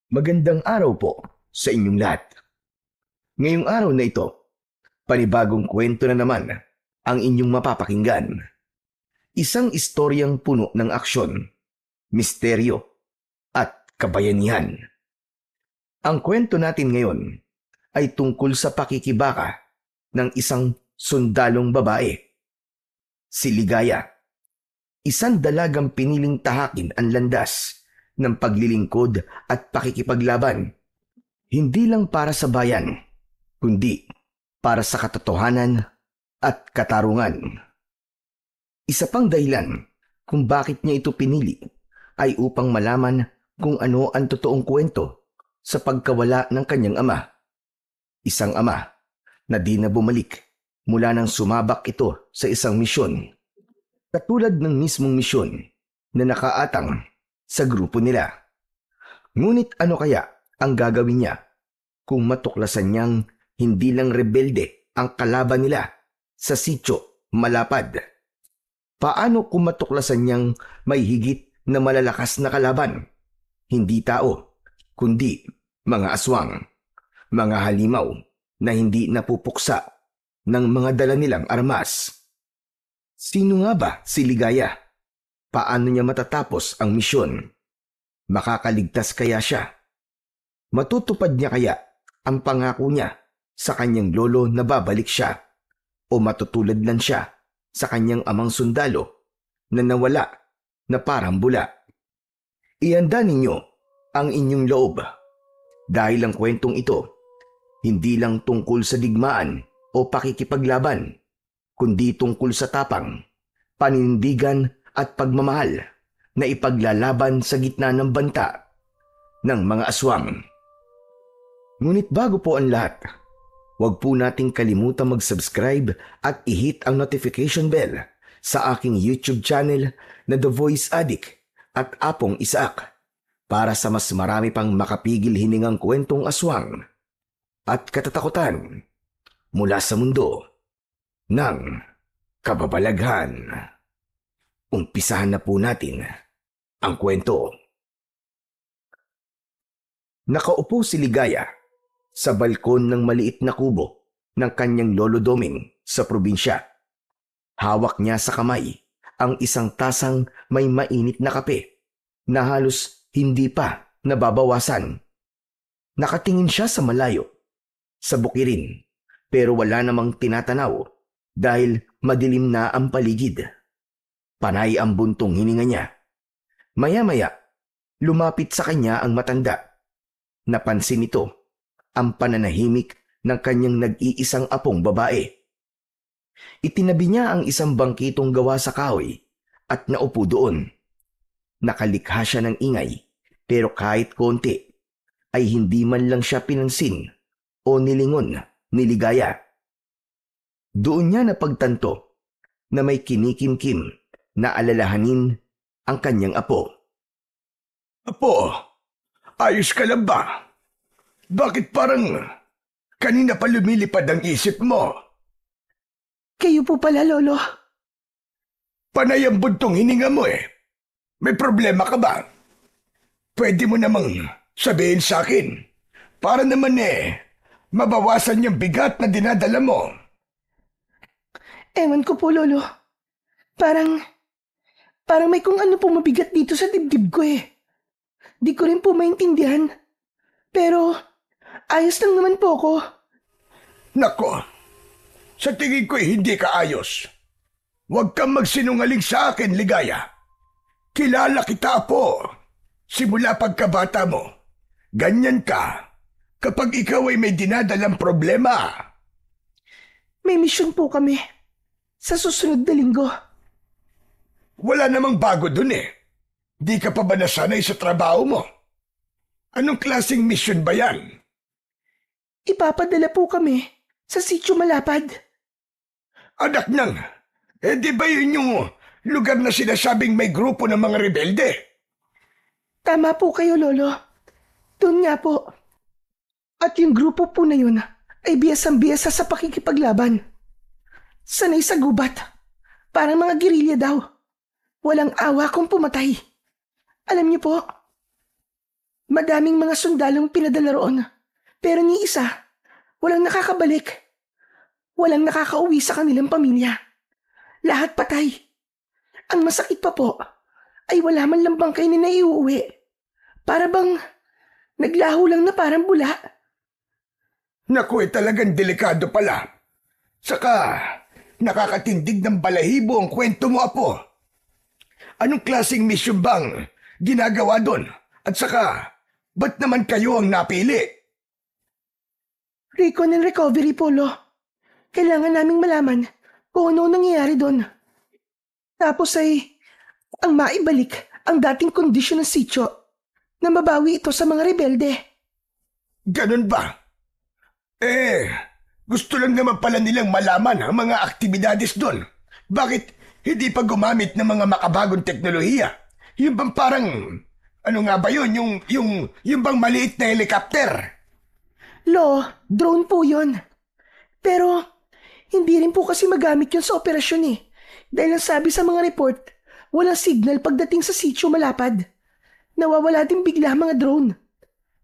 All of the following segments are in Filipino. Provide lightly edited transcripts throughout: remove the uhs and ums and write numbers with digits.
Magandang araw po sa inyong lahat. Ngayong araw na ito, panibagong kwento na naman ang inyong mapapakinggan. Isang istoryang puno ng aksyon, misteryo at kabayanihan. Ang kwento natin ngayon ay tungkol sa pakikibaka ng isang sundalong babae. Si Ligaya, isang dalagang piniling tahakin ang landas ng paglilingkod at pakikipaglaban, hindi lang para sa bayan, kundi para sa katotohanan at katarungan. Isa pang dahilan kung bakit niya ito pinili ay upang malaman kung ano ang totoong kwento sa pagkawala ng kanyang ama. Isang ama na di na bumalik mula nang sumabak ito sa isang misyon. Katulad ng mismong misyon na nakaatang sa grupo nila. Ngunit ano kaya ang gagawin niya kung matuklasan niyang hindi lang rebelde ang kalaban nila sa sitio Malapad? Paano kung matuklasan niyang may higit na malalakas na kalaban? Hindi tao, kundi mga aswang, mga halimaw na hindi napupuksa ng mga dala nilang armas. Sino nga ba si Ligaya? Paano niya matatapos ang misyon? Makakaligtas kaya siya? Matutupad niya kaya ang pangako niya sa kanyang lolo na babalik siya? O matutulad lang siya sa kanyang amang sundalo na nawala na parang bula? Ihanda ninyo ang inyong loob dahil ang kwentong ito hindi lang tungkol sa digmaan o pakikipaglaban, kundi tungkol sa tapang, panindigan at pagmamahal na ipaglalaban sa gitna ng banta ng mga aswang. Ngunit bago po ang lahat, huwag po nating kalimutan mag-subscribe at i-hit ang notification bell sa aking YouTube channel na The Voice Addict at Apong Isaac para sa mas marami pang makapigil hiningang kwentong aswang at katatakutan mula sa mundo ng kababalaghan. Umpisahan na po natin ang kwento. Nakaupo si Ligaya sa balkon ng maliit na kubo ng kanyang lolo Doming sa probinsya. Hawak niya sa kamay ang isang tasang may mainit na kape na halos hindi pa nababawasan. Nakatingin siya sa malayo, sa bukirin, pero wala namang tinatanaw dahil madilim na ang paligid. Panay ang buntong hininga niya. Maya-maya, lumapit sa kanya ang matanda. Napansin nito ang pananahimik ng kanyang nag-iisang apong babae. Itinabi niya ang isang bangkitong gawa sa kahoy at naupo doon. Nakalikha siya ng ingay, pero kahit konti ay hindi man lang siya pinansin o nilingon ni Ligaya. Doon niya napagtanto na may kinikimkim na alalahanin ang kanyang apo. Apo, ayos ka lang ba? Bakit parang kanina pa lumilipad ang isip mo? Kayo po pala, Lolo. Panay ang buntong hininga mo eh. May problema ka ba? Pwede mo namang sabihin sa akin para naman mabawasan yung bigat na dinadala mo. Ewan ko po, Lolo. Parang may kung ano po mabigat dito sa dibdib ko eh. Di ko rin po maintindihan. Pero ayos lang naman po ako. Nako, sa tingin ko hindi ka ayos. Huwag kang magsinungaling sa akin, Ligaya. Kilala kita po. Simula pagkabata mo, ganyan ka kapag ikaw ay may dinadalang problema. May misyon po kami sa susunod na linggo. Wala namang bago dun eh. Di ka pa ba nasanay sa trabaho mo? Anong klaseng mission ba yan? Ipapadala po kami sa Sitio Malapad. Anak nang, di ba yun yung lugar na sinasabing may grupo ng mga rebelde? Tama po kayo, Lolo. Doon nga po. At yung grupo po na yun ay biyasang-biyasa sa pakikipaglaban. Sanay sa gubat. Parang mga gerilya daw. Walang awa kung pumatay. Alam niyo po, Madaming mga sundalong pinadala roon. Pero ni isa, walang nakakabalik. Walang nakakauwi sa kanilang pamilya. Lahat patay. Ang masakit pa po ay wala man lang bangkay na naiuwi. Para bang naglaho lang na parang bula. Naku, talagang delikado pala. Saka, nakakatindig ng balahibo ang kwento mo, Apo. Anong klaseng mission bang ginagawa doon? At saka, ba't naman kayo ang napili? Recon and recovery, Polo. Kailangan naming malaman kung ano nangyayari doon. Tapos ay, ang maibalik ang dating kondisyon ng sityo na mabawi ito sa mga rebelde. Ganun ba? Gusto lang naman pala nilang malaman ang mga aktibidades doon. Bakit hindi pa gumamit ng mga makabagong teknolohiya? Yung bang parang, ano nga ba yun? Yung bang maliit na helicopter? Drone po yun. Pero, hindi rin po kasi magamit yun sa operasyon eh. Dahil ang sabi sa mga report, walang signal pagdating sa sitio malapad. Nawawala din bigla mga drone.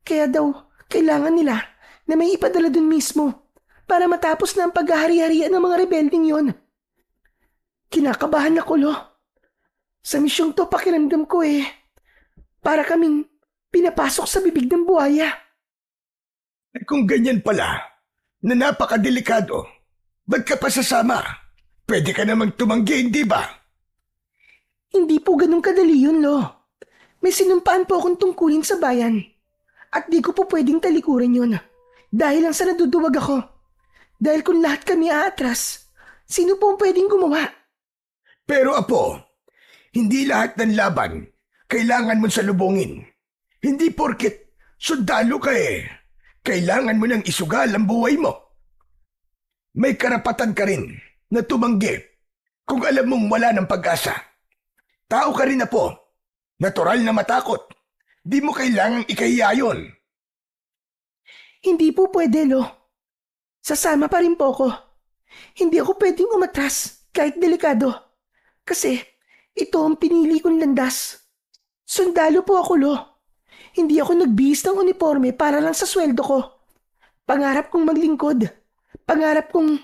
Kaya daw, kailangan nila na may ipadala dun mismo para matapos na ang paghahari-harian ng mga rebelding yon. Kinakabahan ako, Sa misyong to, pakiramdam ko para kaming pinapasok sa bibig ng buhaya. Kung ganyan pala, na napakadelikado, ba't ka pa sasama? Pwede ka namang tumanggi, hindi ba? Hindi po ganun kadali yun, May sinumpaan po akong tungkulin sa bayan. At di ko po pwedeng talikuran yun. Dahil lang sa naduduwag ako. Dahil kung lahat kami aatras, sino po ang pwedeng gumawa? Pero Apo, hindi lahat ng laban kailangan mo salubungin. Hindi porket sundalo ka kailangan mo nang isugal ang buhay mo. May karapatan ka rin na tumanggi kung alam mong wala ng pag-asa. Tao ka rin, Apo. Natural na matakot. Di mo kailangang ikahiya yun. Hindi po pwede, Sasama pa rin po ako. Hindi ako pwedeng umatras kahit delikado. Kasi ito ang pinili kong landas. Sundalo po ako, Hindi ako nagbihis ng uniforme para lang sa sweldo ko. Pangarap kong maglingkod. Pangarap kong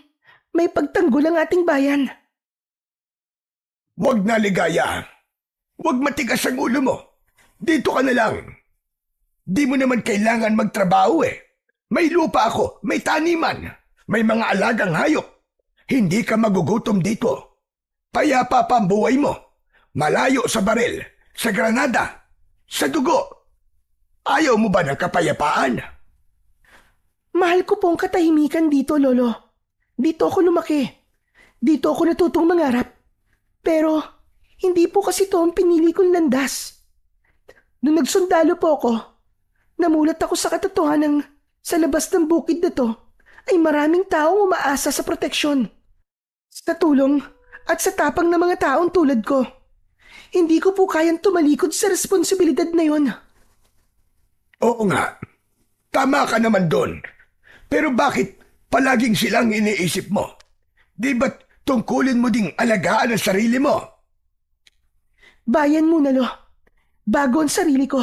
may pagtanggol ang ating bayan. Huwag na, Ligaya. Huwag matigas ang ulo mo. Dito ka na lang. Di mo naman kailangan magtrabaho May lupa ako, may taniman, may mga alagang hayop. Hindi ka magugutom dito. Payapa pa ang buhay mo. Malayo sa baril, sa granada, sa dugo. Ayaw mo ba ng kapayapaan? Mahal ko pong katahimikan dito, Lolo. Dito ako lumaki. Dito ako natutong mangarap. Pero, hindi po kasi ito ang pinili kong landas. Nung nagsundalo po ako, namulat ako sa katotohanan sa labas ng bukid na to ay maraming taong umaasa sa proteksyon, sa tulong at sa tapang ng mga taong tulad ko. Hindi ko po kayang tumalikod sa responsibilidad na yon. Oo nga, tama ka naman doon. Pero bakit palaging silang iniisip mo? Di ba't tungkulin mo ding alagaan ang sarili mo? Bayan muna, bago ang sarili ko.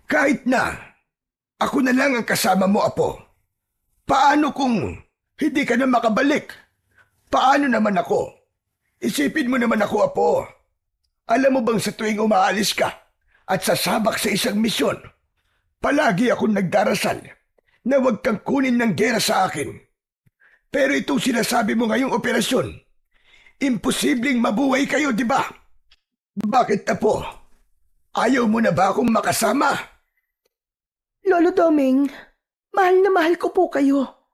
Kahit na, ako na lang ang kasama mo, Apo. Paano kung hindi ka na makabalik? Paano naman ako? Isipin mo naman ako, Apo. Alam mo bang sa tuwing umaalis ka at sasabak sa isang misyon, palagi akong nagdarasal na huwag kang kunin ng gera sa akin. Pero itong sinasabi mo ngayong operasyon, imposibleng mabuhay kayo, di ba? Bakit, Apo? Ayaw mo na ba akong makasama? Lolo Doming, mahal na mahal ko po kayo.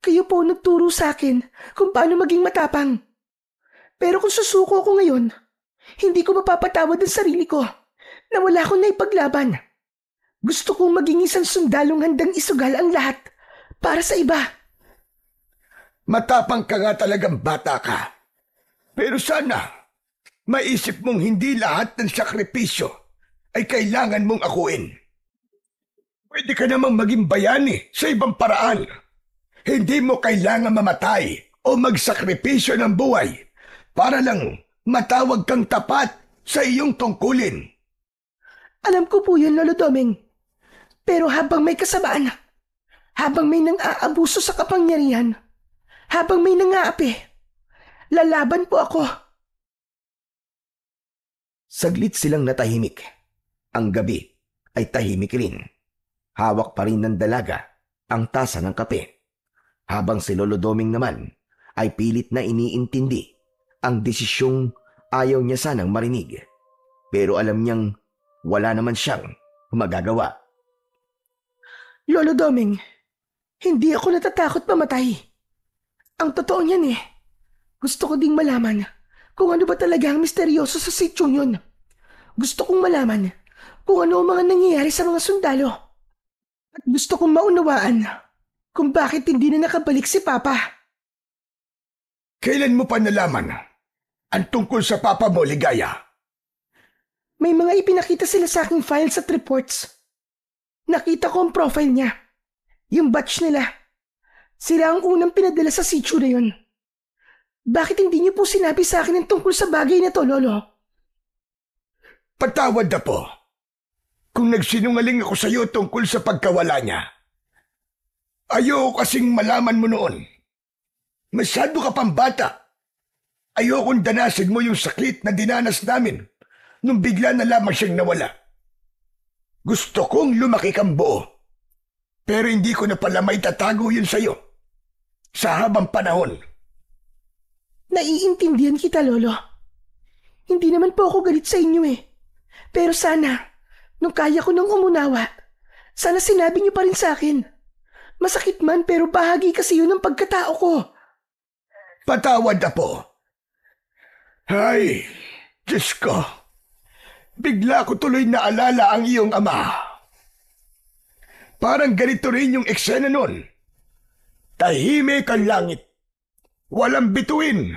Kayo po nagturo sa akin kung paano maging matapang. Pero kung susuko ako ngayon, hindi ko mapapatawad ang sarili ko na wala akong naipaglaban. Gusto kong maging isang sundalong handang isugal ang lahat para sa iba. Matapang ka nga talagang bata ka. Pero sana, maisip mong hindi lahat ng sakripisyo ay kailangan mong akuin. Pwede ka namang maging bayani sa ibang paraan. Hindi mo kailangan mamatay o magsakripisyo ng buhay para lang matawag kang tapat sa iyong tungkulin. Alam ko po yun, Lolo Doming. Pero habang may kasamaan, habang may nang-aabuso sa kapangyarihan, habang may nang-aapi, lalaban po ako. Saglit silang natahimik. Ang gabi ay tahimik rin. Hawak pa rin ng dalaga ang tasa ng kape. Habang si Lolo Doming naman ay pilit na iniintindi ang desisyong ayaw niya sanang marinig. Pero alam niyang wala naman siyang magagawa. Lolo Doming, hindi ako natatakot mamatay. Ang totoo niyan gusto ko ding malaman kung ano ba talaga ang misteryoso sa sityo yun. Gusto kong malaman kung ano ang mga nangyayari sa mga sundalo. At gusto kong maunawaan kung bakit hindi na nakabalik si Papa. Kailan mo pa nalaman ang tungkol sa papa mo, Ligaya? May mga ipinakita sila sa aking files at reports. Nakita ko ang profile niya. Yung batch nila. Sila ang unang pinadala sa sityo na yun. Bakit hindi niyo po sinabi sa akin ang tungkol sa bagay na to, Lolo? Patawad na po kung nagsinungaling ako sa iyo tungkol sa pagkawala niya. Ayoko kasing malaman mo noon. Masyado ka pang bata. Ayokong danasin mo yung sakit na dinanas namin nung bigla na lamang siyang nawala. Gusto kong lumaki kang buo. Pero hindi ko na pala may tatago yun sa iyo sa habang panahon. Naiintindihan kita, Lolo. Hindi naman po ako galit sa inyo Pero sana, nung kaya ko nang umunawa, sana sinabi niyo pa rin sa akin. Masakit man pero bahagi kasi yun ng pagkatao ko. Patawad na po. Ay, Diyos ko. Bigla ko tuloy naalala ang iyong ama. Parang ganito rin yung eksena nun. Tahimik ang langit. Walang bituin.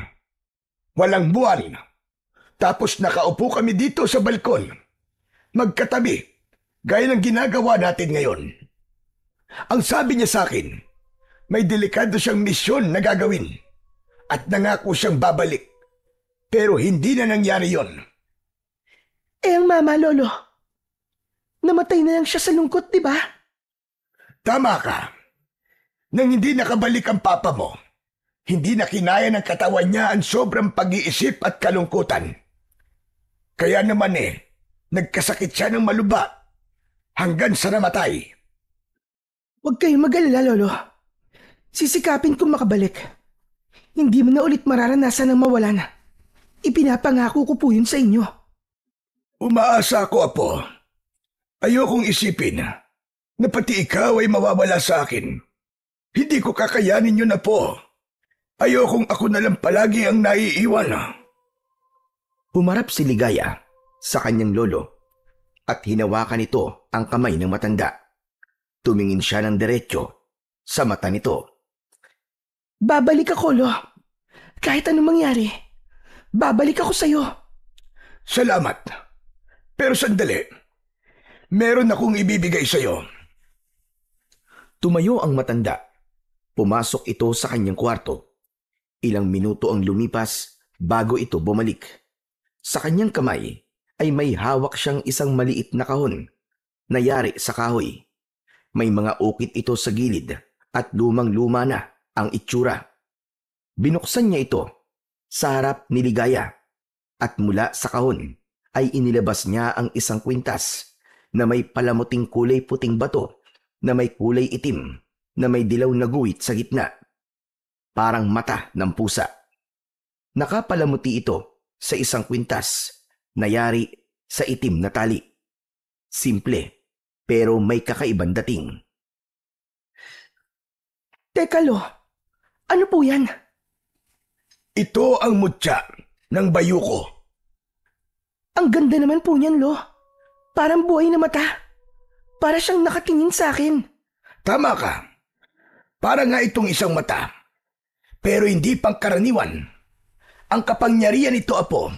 Walang buwan. Tapos nakaupo kami dito sa balkon. Magkatabi, gaya ng ginagawa natin ngayon. Ang sabi niya sa akin, may delikado siyang misyon na gagawin at nangako siyang babalik. Pero hindi na nangyari yon. Ang mama, Lolo. Namatay na lang siya sa lungkot, di ba? Tama ka. Nang hindi nakabalik ang papa mo, hindi na kinaya ng katawan niya ang sobrang pag-iisip at kalungkutan. Kaya naman nagkasakit siya ng maluba hanggang sa namatay. Huwag kayong mag-alala, Lolo. Sisikapin kong makabalik. Hindi mo na ulit mararanasan ng mawalan. Ipinapangako ko po yun sa inyo. Umaasa ako, Apo. Ayokong isipin na pati ikaw ay mawawala sa akin. Hindi ko kakayanin yun, Apo. Ayokong ako na lang palagi ang naiiwan. Humarap si Ligaya sa kanyang lolo at hinawakan nito ang kamay ng matanda. Tumingin siya ng diretso sa mata nito. Babalik ako, Lo. Kahit anong mangyari, babalik ako sa'yo. Salamat. Pero sandali. Meron akong ibibigay sa'yo. Tumayo ang matanda. Pumasok ito sa kanyang kwarto. Ilang minuto ang lumipas bago ito bumalik. Sa kanyang kamay ay may hawak siyang isang maliit na kahon na yari sa kahoy. May mga ukit ito sa gilid at lumang-luma na ang itsura. Binuksan niya ito sa harap ni Ligaya at mula sa kahon ay inilabas niya ang isang kwintas na may palamuting kulay puting bato na may kulay itim na may dilaw na guhit sa gitna. Parang mata ng pusa. Nakapalamuti ito sa isang kwintas na yari sa itim na tali. Simple pero may kakaibang dating. Teka, Lo. Ano po yan? Ito ang mutya ng bayuko. Ang ganda naman po niyan, Lo. Parang buhay na mata. Para siyang nakatingin sa akin. Tama ka. Para nga itong isang mata. Pero hindi pangkaraniwan. Ang kapangyarihan nito, Apo,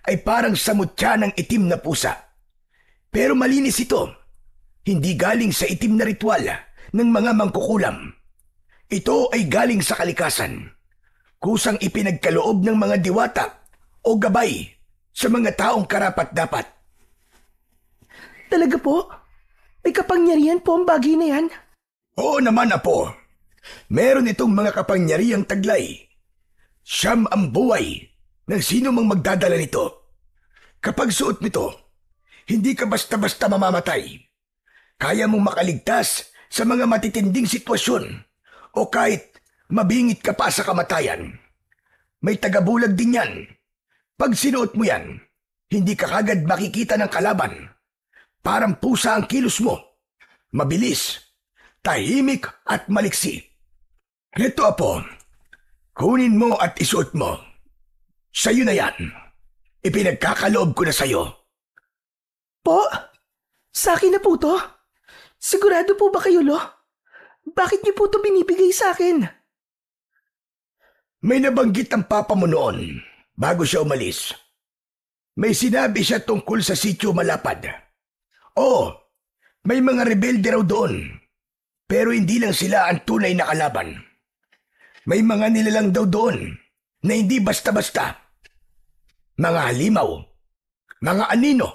ay parang sa mutya ng itim na pusa. Pero malinis ito. Hindi galing sa itim na ritual ng mga mangkukulam. Ito ay galing sa kalikasan. Kusang ipinagkaloob ng mga diwata o gabay sa mga taong karapat-dapat. Talaga po? May kapangyarihan po ang bagay na yan. Oo naman, Apo. Meron itong mga kapangyarihang taglay. Siyam ang buhay ng sino mang magdadala nito. Kapag suot nito, hindi ka basta-basta mamamatay. Kaya mong makaligtas sa mga matitinding sitwasyon o kahit mabingit ka pa sa kamatayan. May tagabulag din yan. Pag sinuot mo yan, hindi ka kagad makikita ng kalaban. Parang pusa ang kilos mo. Mabilis, tahimik at maliksi. Ito, Apo, kunin mo at isuot mo. Sa'yo na yan. Ipinagkakaloob ko na sa'yo. Po? Sa akin na po to? Sigurado po ba kayo, Lo? Bakit niyo po to binibigay sa akin? May nabanggit ang papa mo noon bago siya umalis. May sinabi siya tungkol sa sitio Malapad. Oo, may mga rebelde raw doon. Pero hindi lang sila ang tunay na kalaban. May mga nilalang daw doon na hindi basta-basta. Mga halimaw, mga anino.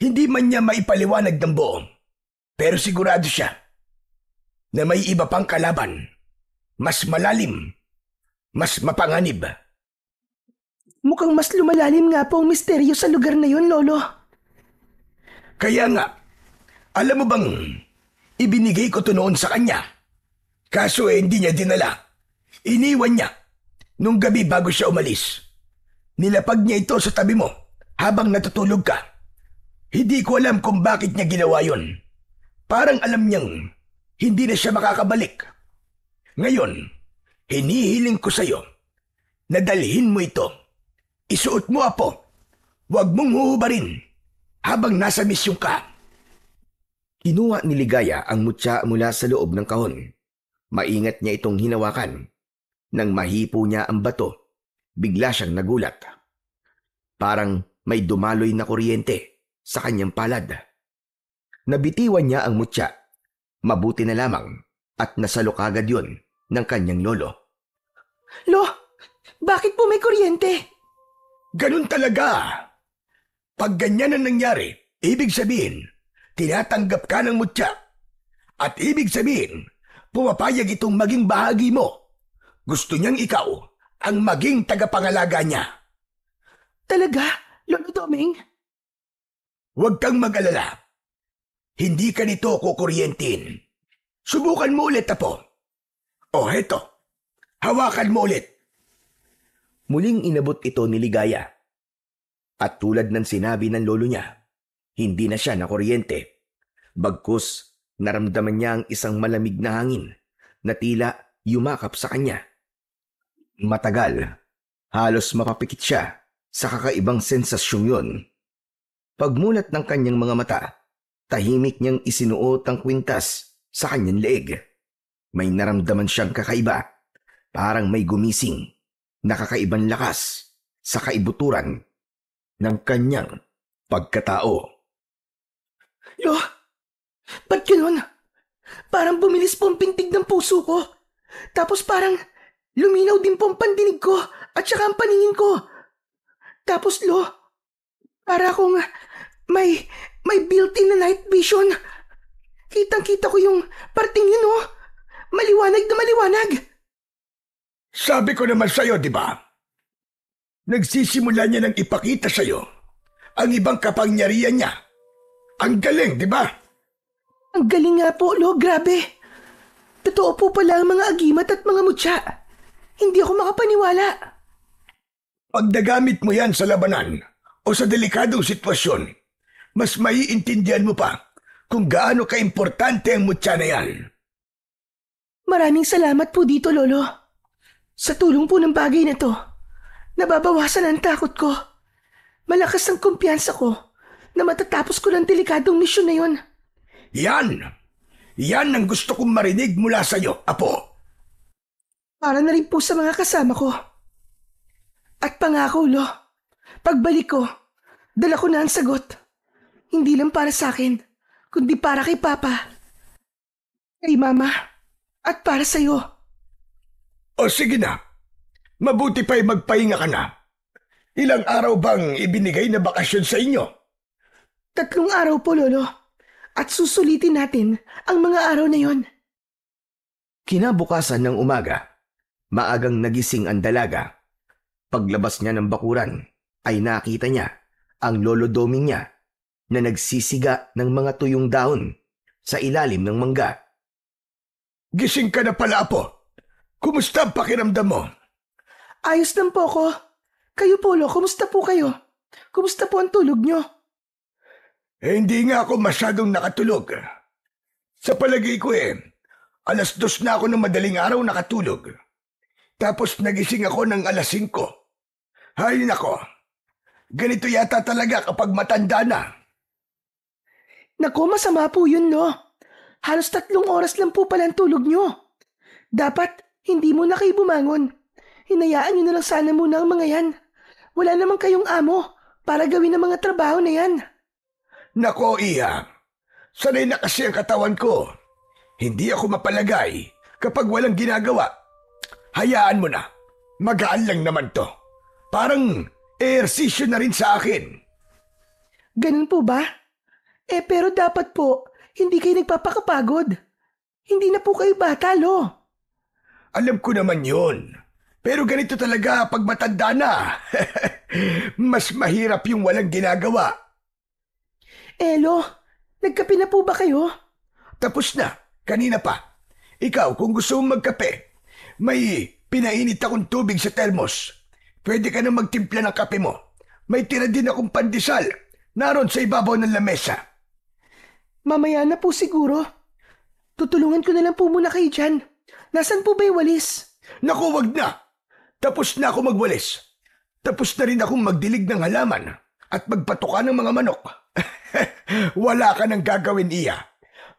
Hindi man niya maipaliwanag ng buo, pero sigurado siya na may iba pang kalaban, mas malalim, mas mapanganib. Mukhang mas lumalalim nga po ang misteryo sa lugar na yun, Lolo. Kaya nga, alam mo bang ibinigay ko to noon sa kanya? Kaso hindi niya dinala. Iniwan niya nung gabi bago siya umalis. Nilapag niya ito sa tabi mo habang natutulog ka. Hindi ko alam kung bakit niya ginawa yun. Parang alam niyang hindi na siya makakabalik. Ngayon, hinihiling ko sa'yo na dalhin mo ito. Isuot mo, Apo. Huwag mong huhubarin habang nasa misyon ka. Kinuha ni Ligaya ang mutya mula sa loob ng kahon. Maingat niya itong hinawakan. Nang mahipo niya ang bato, bigla siyang nagulat. Parang may dumaloy na kuryente sa kanyang palad. Nabitiwan niya ang mutya. Mabuti na lamang at nasalo kagad yun ng kanyang lolo. Lo, bakit po may kuryente? Ganun talaga. Pag ganyan ang nangyari, ibig sabihin, tinatanggap ka ng mutya. At ibig sabihin, pumapayag itong maging bahagi mo. Gusto niyang ikaw ang maging tagapangalaga niya. Talaga, Lolo Doming? Huwag kang mag-alala. Hindi ka nito kukuryentin. Subukan mo ulit, Apo. O heto, hawakan mo ulit. Muling inabot ito ni Ligaya. At tulad ng sinabi ng lolo niya, hindi na siya nakuryente. Bagkus, naramdaman niya ang isang malamig na hangin na tila yumakap sa kanya. Matagal, halos mapapikit siya sa kakaibang sensasyong yun. Pagmulat ng kanyang mga mata, tahimik niyang isinuot ang kwintas sa kanyang leeg. May naramdaman siyang kakaiba, parang may gumising na kakaibang lakas sa kaibuturan ng kanyang pagkatao. Lo, ba't ganun? Parang bumilis po ang pintig ng puso ko. Tapos parang luminaw din po ang pandinig ko at saka ang paningin ko. Tapos, Lo, para akong may built-in na night vision. Kitang-kita ko yung parting yun, oh. Maliwanag na maliwanag. Sabi ko naman sa'yo, di ba? Nagsisimula niya nang ipakita sa'yo ang ibang kapangyarihan niya. Ang galing, di ba? Ang galing nga po, Lo. Grabe. Totoo po pala ang mga agimat at mga mutya. Hindi ako makapaniwala. Pag nagamit mo yan sa labanan o sa delikadong sitwasyon, mas maiintindihan mo pa kung gaano kaimportante ang mutya na yan. Maraming salamat po dito, Lolo. Sa tulong po ng bagay na to, nababawasan ang takot ko. Malakas ang kumpiyansa ko na matatapos ko ng delikadong misyon na yon. Yan ang gusto kong marinig mula sa'yo, Apo. Para na rin po sa mga kasama ko. At pangako, Lo, pagbalik ko, dala ko na ang sagot. Hindi lang para sa akin, kundi para kay Papa, kay Mama, at para sa'yo. O sige na, mabuti pa'y magpahinga ka na. Ilang araw bang ibinigay na bakasyon sa inyo? 3 araw po, Lolo. At susulitin natin ang mga araw na yon. Kinabukasan ng umaga, maagang nagising ang dalaga. Paglabas niya ng bakuran, ay nakita niya ang lolo doming niya na nagsisiga ng mga tuyong dahon sa ilalim ng mangga. Gising ka na pala, Apo. Kumusta ang pakiramdam mo? Ayos lang po ako. Kayo po, Lo, kumusta po kayo? Kumusta po ang tulog nyo? Hindi nga ako masyadong nakatulog. Sa palagay ko 2:00 na ako ng madaling araw nakatulog. Tapos nagising ako ng 5:00. Hay nako, ganito yata talaga kapag matanda na. Naku, masama po yun, Lo. Halos 3 oras lang po pala ang tulog nyo. Dapat hindi mo na kayo bumangon. Hinayaan nyo na lang sana muna ang mga yan. Wala naman kayong amo para gawin ang mga trabaho na yan. Nako, Iha, sanay na kasi ang katawan ko. Hindi ako mapalagay kapag walang ginagawa. Hayaan mo na, magaan lang naman to. Parang ehersisyo na rin sa akin. Ganun po ba? Pero dapat po, hindi kayo nagpapakapagod. Hindi na po kayo bata, Lo. Alam ko naman yun. Pero ganito talaga pag matanda na. Mas mahirap yung walang ginagawa. Lo, nagkape na po ba kayo? Tapos na, kanina pa. Ikaw, kung gusto mong magkape, may pinainit akong tubig sa termos. Pwede ka na magtimpla ng kape mo. May tira din akong pandesal. Naroon sa ibabaw ng lamesa. Mamaya na po siguro. Tutulungan ko na lang po muna kayo dyan. Nasaan po ba yung walis? Naku, wag na. Tapos na ako magwalis. Tapos na rin akong magdilig ng halaman at magpatuka ng mga manok. Wala ka nang gagawin, Iya.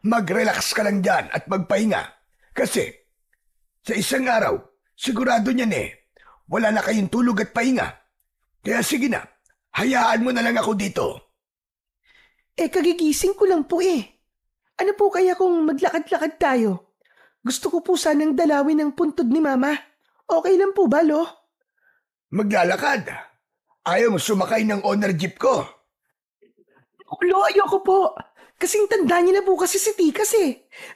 Mag-relax ka lang dyan at magpahinga. Kasi sa isang araw, sigurado niyan wala na kayong tulog at pahinga. Kaya sige na, hayaan mo na lang ako dito. Kagigising ko lang po Ano po kaya kung maglakad-lakad tayo? Gusto ko po sanang dalawin ang puntod ni Mama. Okay lang po ba, Lo? Maglalakad? Ayaw mo sumakay ng owner jeep ko? Lo, ayoko po. Kasing tanda niya na po kasi si Tikas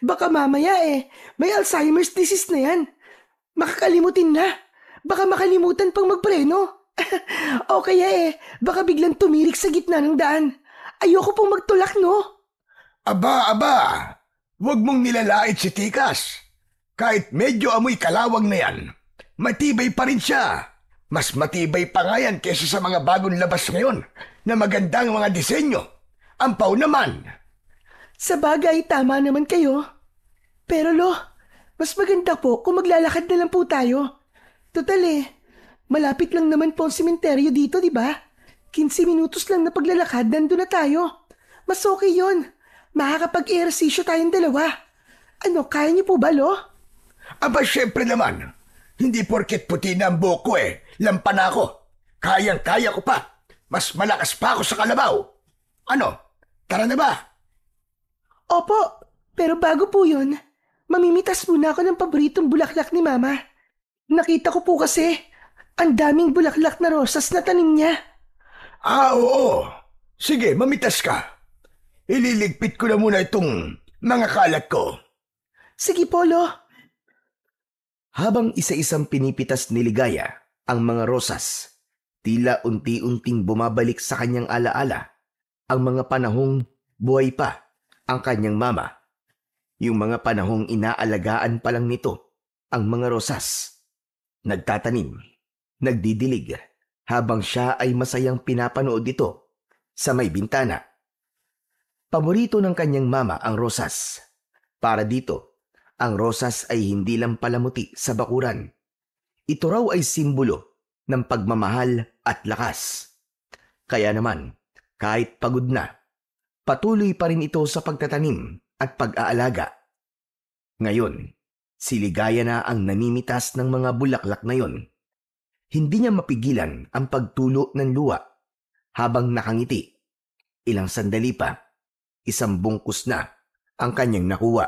Baka mamaya may Alzheimer's disease na yan. Makakalimutin na. Baka makalimutan pang magpreno. O kaya baka biglang tumirik sa gitna ng daan. Ayoko pong magtulak, no? Aba, huwag mong nilalait si Tikas. Kahit medyo amoy kalawang na yan, matibay pa rin siya. Mas matibay pa nga yan kesa sa mga bagong labas ngayon na magandang mga disenyo. Ampaw naman. Sa bagay, tama naman kayo. Pero Lo, mas maganda po kung maglalakad na lang po tayo. Total malapit lang naman po ang sementeryo dito, di ba? 15 minutos lang na paglalakad, nandun na tayo. Mas okay yun. Makakapag-ehersisyo tayong dalawa. Ano, kaya niyo po ba, Lo? Aba, syempre naman. Hindi porket puti na ang buhok ko lampan na ako. Kayang-kaya ko pa. Mas malakas pa ako sa kalabaw. Ano, tara na ba? Opo, pero bago po yun, mamimitas muna ako ng paboritong bulaklak ni Mama. Nakita ko po kasi, ang daming bulaklak na rosas na tanim niya. Oo. Sige, mamitas ka. Ililigpit ko na muna itong mga kalat ko. Sige po, Lo. Habang isa-isang pinipitas ni Ligaya ang mga rosas, tila unti-unting bumabalik sa kanyang alaala ang mga panahong buhay pa ang kanyang mama. Yung mga panahong inaalagaan pa lang nito ang mga rosas. Nagtatanim, nagdidilig, habang siya ay masayang pinapanood ito sa may bintana. Paborito ng kanyang mama ang rosas. Para dito, ang rosas ay hindi lang palamuti sa bakuran. Ito raw ay simbolo ng pagmamahal at lakas. Kaya naman, kahit pagod na, patuloy pa rin ito sa pagtatanim at pag-aalaga. Ngayon, si Ligaya na ang namimitas ng mga bulaklak na yon. Hindi niya mapigilan ang pagtulo ng luha habang nakangiti. Ilang sandali pa, isang bungkus na ang kanyang nakuha.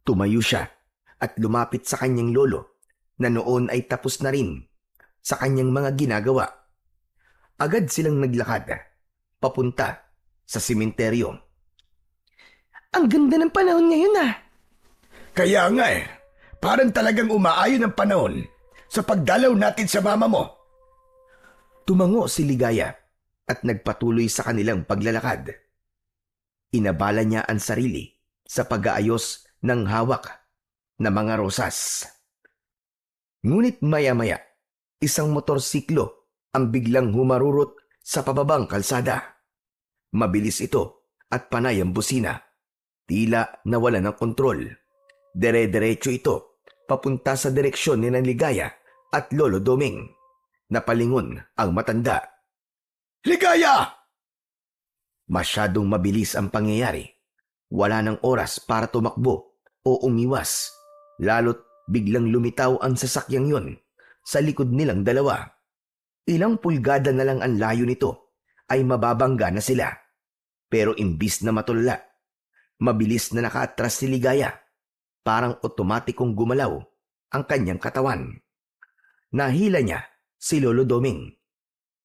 Tumayo siya at lumapit sa kanyang lolo na noon ay tapos na rin sa kanyang mga ginagawa. Agad silang naglakad papunta sa sementeryo. Ang ganda ng panahon ngayon ah. Kaya nga parang talagang umaayon ang panahon sa pagdalaw natin sa mama mo. Tumango si Ligaya at nagpatuloy sa kanilang paglalakad. Inabala niya ang sarili sa pag-aayos ng hawak na mga rosas. Ngunit maya-maya, isang motorsiklo ang biglang humarurot sa pababang kalsada. Mabilis ito at panay ang busina. Tila nawala ng kontrol. Dire-diretso ito papunta sa direksyon ni Ligaya at Lolo Doming. Napalingon ang matanda. Ligaya! Masyadong mabilis ang pangyayari. Wala ng oras para tumakbo o umiwas. Lalo't biglang lumitaw ang sasakyang yon sa likod nilang dalawa. Ilang pulgada na lang ang layo nito ay mababangga na sila. Pero imbis na matulala, mabilis na nakaatras si Ligaya. Parang otomatikong gumalaw ang kanyang katawan. Nahila niya si Lolo Doming.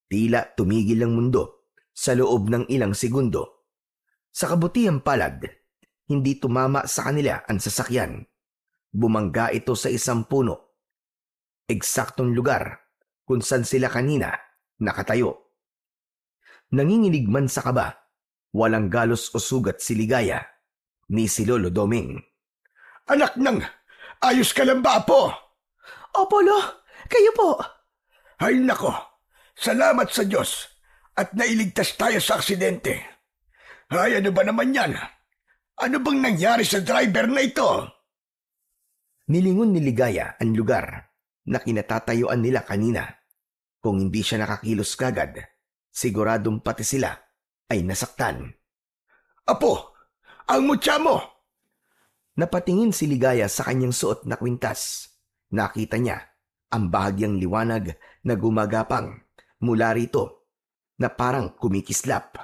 Tila tumigil ang mundo sa loob ng ilang segundo. Sa kabutihang palad, hindi tumama sa kanila ang sasakyan. Bumangga ito sa isang puno. Eksaktong lugar kung saan sila kanina nakatayo. Nanginginig man sa kaba, walang galos o sugat si Ligaya ni si Lolo Doming. Anak ng, ayos ka lang ba, Apo? Opo, Lo. Kayo po. Ay nako, salamat sa Diyos at nailigtas tayo sa aksidente. Ay, ano ba naman yan? Ano bang nangyari sa driver na ito? Nilingon ni Ligaya ang lugar na kinatatayuan nila kanina. Kung hindi siya nakakilos kagad, siguradong pati sila ay nasaktan. Apo, ang mutya mo! Napatingin si Ligaya sa kanyang suot na kwintas. Nakita niya ang bahagyang liwanag na gumagapang mula rito na parang kumikislap.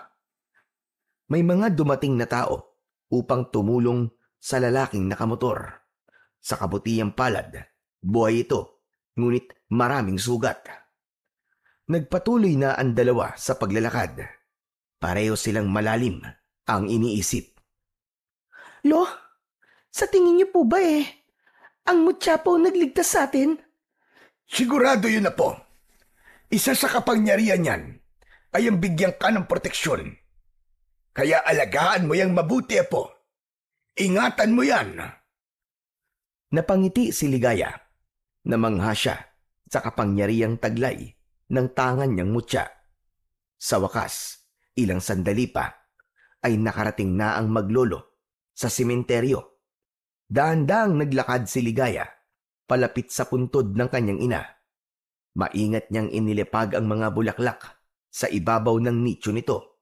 May mga dumating na tao upang tumulong sa lalaking nakamotor. Sa kabutihang palad, buhay ito, ngunit maraming sugat. Nagpatuloy na ang dalawa sa paglalakad. Pareho silang malalim ang iniisip. Lo, sa tingin niyo po ba ang mutya po nagligtas sa atin? Sigurado yun na po. Isa sa kapangyarihan niyan ay ang bigyan ka ng proteksyon. Kaya alagaan mo yang mabuti, Apo. Ingatan mo yan. Napangiti si Ligaya. Namangha siya sa kapangyarihang taglay ng tangan niyang mutya. Sa wakas, ilang sandali pa ay nakarating na ang maglolo sa sementeryo. Dahan-dahang naglakad si Ligaya palapit sa puntod ng kanyang ina. Maingat niyang inilipag ang mga bulaklak sa ibabaw ng nicho nito.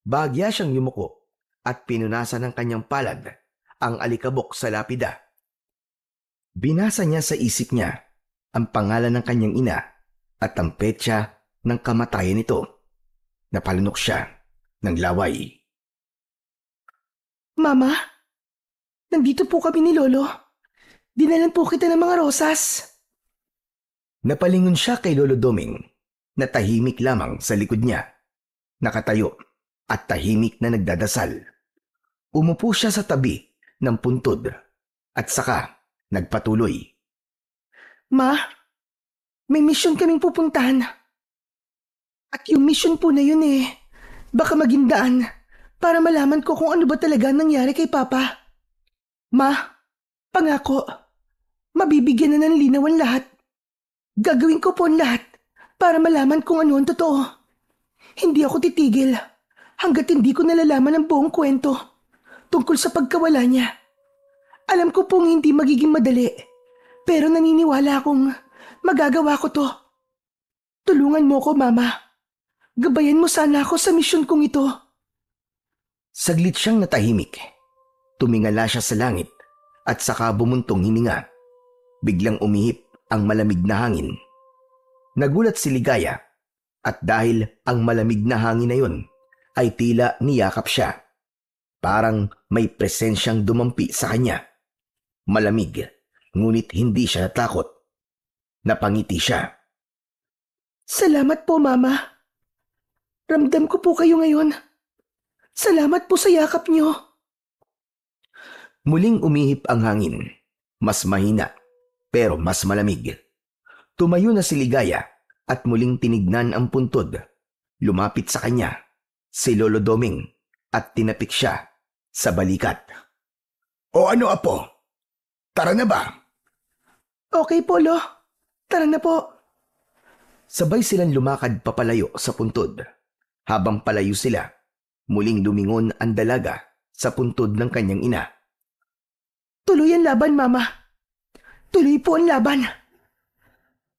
Bahagya siyang yumuko at pinunasan ng kanyang palad ang alikabok sa lapida. Binasa niya sa isip niya ang pangalan ng kanyang ina at ang petsa ng kamatayan nito. Napalunok siya ng laway. Mama, nandito po kami ni Lolo. Dinalan po kita ng mga rosas. Napalingon siya kay Lolo Doming na tahimik lamang sa likod niya. Nakatayo at tahimik na nagdadasal. Umupo siya sa tabi ng puntod at saka nagpatuloy. Ma, may mission kaming pupuntahan. At yung mission po na yun baka maging daan para malaman ko kung ano ba talaga nangyari kay Papa. Ma, pangako, mabibigyan na ng linaw ang lahat. Gagawin ko po ang lahat para malaman kung ano ang totoo. Hindi ako titigil hanggat hindi ko nalalaman ang buong kwento tungkol sa pagkawala niya. Alam ko pong hindi magiging madali, pero naniniwala akong magagawa ko to. Tulungan mo ko, Mama. Gabayan mo sana ako sa misyon kong ito. Saglit siyang natahimik. Tumingala siya sa langit at saka bumuntong hininga. Biglang umihip ang malamig na hangin. Nagulat si Ligaya at dahil ang malamig na hangin na yun ay tila niyakap siya. Parang may presensyang dumampi sa kanya. Malamig, ngunit hindi siya natakot. Napangiti siya. Salamat po, Mama. Ramdam ko po kayo ngayon. Salamat po sa yakap niyo. Muling umihip ang hangin. Mas mahina, pero mas malamig. Tumayo na si Ligaya at muling tinignan ang puntod. Lumapit sa kanya si Lolo Doming at tinapik siya sa balikat. O ano, apo? Tara na ba? Okay po, Lo. Tara na po. Sabay silang lumakad papalayo sa puntod. Habang palayo sila, muling lumingon ang dalaga sa puntod ng kanyang ina. Tuloy ang laban, Mama. Tuloy po ang laban.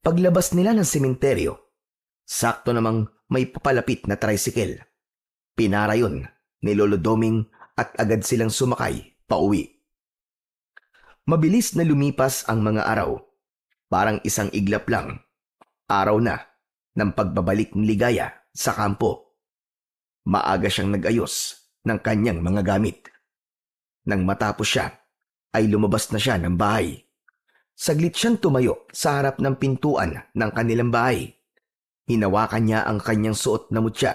Paglabas nila ng sementeryo, sakto namang may papalapit na tricycle. Pinara yun ni Lolo Doming at agad silang sumakay pauwi. Mabilis na lumipas ang mga araw. Parang isang iglap lang. Araw na ng pagbabalik ni Ligaya sa kampo. Maaga siyang nag-ayos ng kanyang mga gamit. Nang matapos siya, ay lumabas na siya ng bahay. Saglit siyang tumayo sa harap ng pintuan ng kanilang bahay. Hinawakan niya ang kanyang suot na mutya.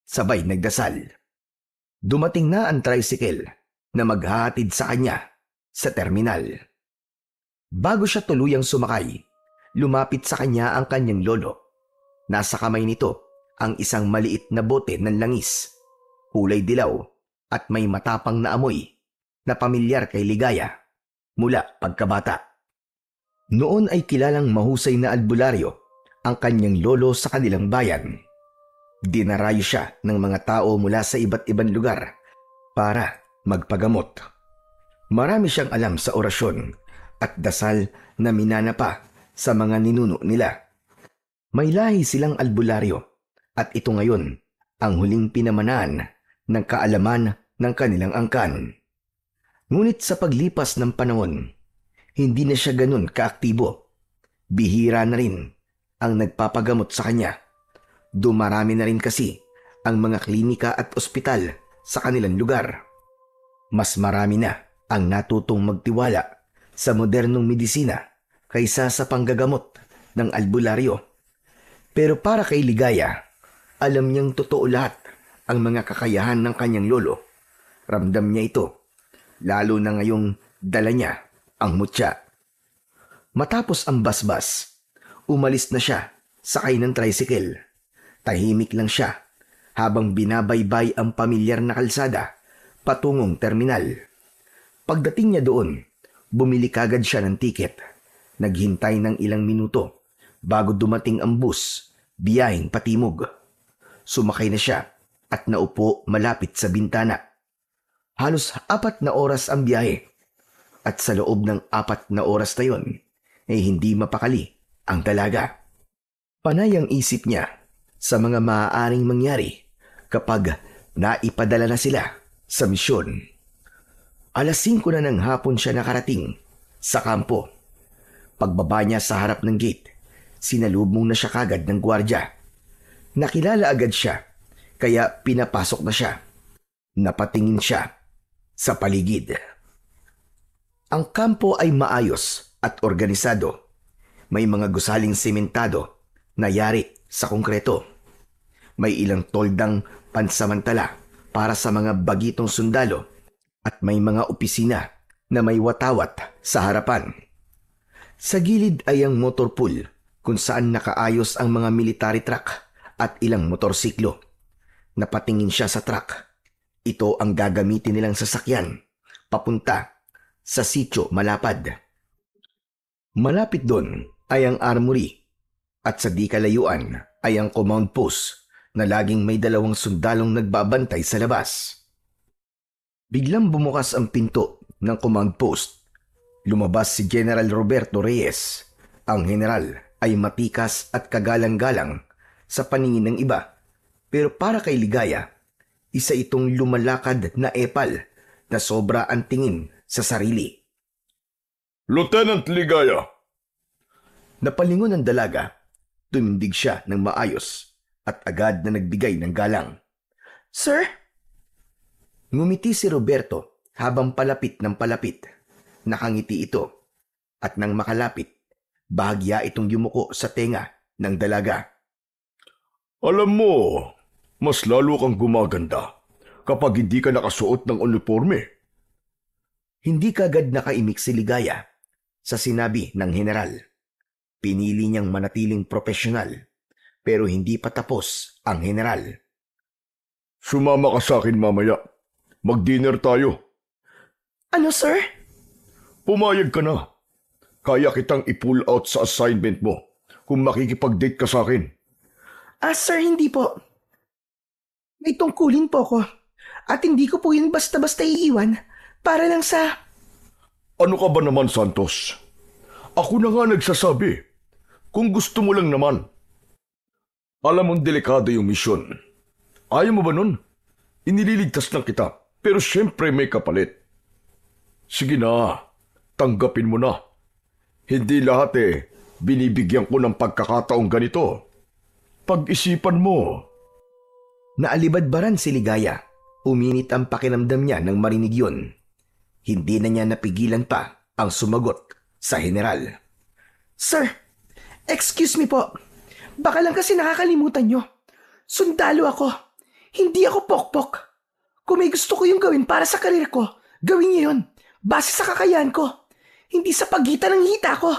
Sabay nagdasal. Dumating na ang tricycle na maghahatid sa kanya sa terminal. Bago siya tuluyang sumakay, lumapit sa kanya ang kanyang lolo. Nasa kamay nito ang isang maliit na bote ng langis, kulay dilaw at may matapang na amoy na pamilyar kay Ligaya mula pagkabata. Noon ay kilalang mahusay na albularyo ang kanyang lolo sa kanilang bayan. Dinarayo siya ng mga tao mula sa iba't ibang lugar para magpagamot. Marami siyang alam sa orasyon at dasal na minana pa sa mga ninuno nila. May lahi silang albularyo at ito ngayon ang huling pinamanaan ng kaalaman ng kanilang angkan. Ngunit sa paglipas ng panahon, hindi na siya ganun kaaktibo. Bihira na rin ang nagpapagamot sa kanya. Dumarami na rin kasi ang mga klinika at ospital sa kanilang lugar. Mas marami na ang natutong magtiwala sa modernong medisina kaysa sa panggagamot ng albularyo. Pero para kay Ligaya, alam niyang totoo lahat ang mga kakayahan ng kanyang lolo. Ramdam niya ito, lalo na ngayong dala niya ang mutya. Matapos ang basbas, umalis na siya sakay ng tricycle. Tahimik lang siya habang binabaybay ang pamilyar na kalsada patungong terminal. Pagdating niya doon, bumili kagad siya ng tiket. Naghintay ng ilang minuto bago dumating ang bus, biyaheng patimog. Sumakay na siya at naupo malapit sa bintana. Halos 4 na oras ang biyahe. At sa loob ng 4 na oras na yon, ay hindi mapakali ang dalaga. Panay ang isip niya sa mga maaaring mangyari kapag naipadala na sila sa misyon. 5:00 na ng hapon siya nakarating sa kampo. Pagbaba niya sa harap ng gate, sinalubong na siya kagad ng gwardya. Nakilala agad siya, kaya pinapasok na siya. Napatingin siya sa paligid. Ang kampo ay maayos at organisado. May mga gusaling sementado na yari sa konkreto. May ilang toldang pansamantala para sa mga bagitong sundalo at may mga opisina na may watawat sa harapan. Sa gilid ay ang motor pool kung saan nakaayos ang mga military truck at ilang motorsiklo. Napatingin siya sa truck. Ito ang gagamitin nilang sasakyan papunta sa sitio Malapad. Malapit doon ay ang armory at sa di kalayuan ay ang command post na laging may 2 sundalong nagbabantay sa labas. Biglang bumukas ang pinto ng command post. Lumabas si General Roberto Reyes. Ang general ay matikas at kagalang-galang sa paningin ng iba. Pero para kay Ligaya, isa itong lumalakad na epal na sobra ang tingin sa sarili. Lieutenant Ligaya! Napalingon ang dalaga, tumindig siya ng maayos at agad na nagbigay ng galang. Sir? Ngumiti si Roberto habang palapit ng palapit. Nakangiti ito at nang makalapit, bahagya itong yumuko sa tenga ng dalaga. Alam mo, mas lalo kang gumaganda kapag hindi ka nakasuot ng uniforme. Hindi kagad nakaimik si Ligaya sa sinabi ng general. Pinili niyang manatiling profesional pero hindi pa tapos ang general. Sumama ka sa akin mamaya. Mag-dinner tayo. Ano, sir? Pumayag ka na. Kaya kitang i-pull out sa assignment mo kung makikipag-date ka sa akin. Sir, hindi po. May tungkulin po ko. At hindi ko po yun basta-basta iiwan para lang sa... Ano ka ba naman, Santos? Ako na nga nagsasabi. Kung gusto mo lang naman. Alam mong delikado yung misyon. Ayaw mo ba nun? Inililigtas lang kita, pero syempre may kapalit. Sige na, tanggapin mo na. Hindi lahat binibigyan ko ng pagkakataong ganito. Pag-isipan mo. Naalibadbaran si Ligaya. Uminit ang pakiramdam niya nang marinig yun. Hindi na niya napigilan pa ang sumagot sa general. Sir, excuse me po. Baka lang kasi nakakalimutan nyo. Sundalo ako. Hindi ako pokpok. Kung may gusto ko yung gawin para sa karir ko, gawin niyo yun. Base sa kakayahan ko. Hindi sa pagitan ng hita ko.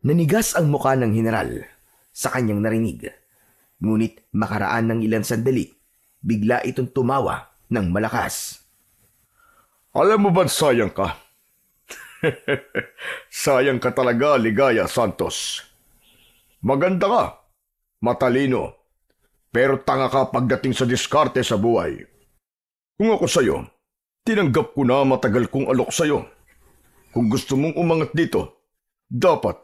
Nanigas ang mukha ng general sa kanyang narinig. Ngunit makaraan ng ilang sandali, bigla itong tumawa ng malakas. Alam mo ba sayang ka? Sayang ka talaga, Ligaya Santos. Maganda ka, matalino, pero tanga ka pagdating sa diskarte sa buhay. Kung ako sa'yo, tinanggap ko na matagal kong alok sa'yo. Kung gusto mong umangat dito, dapat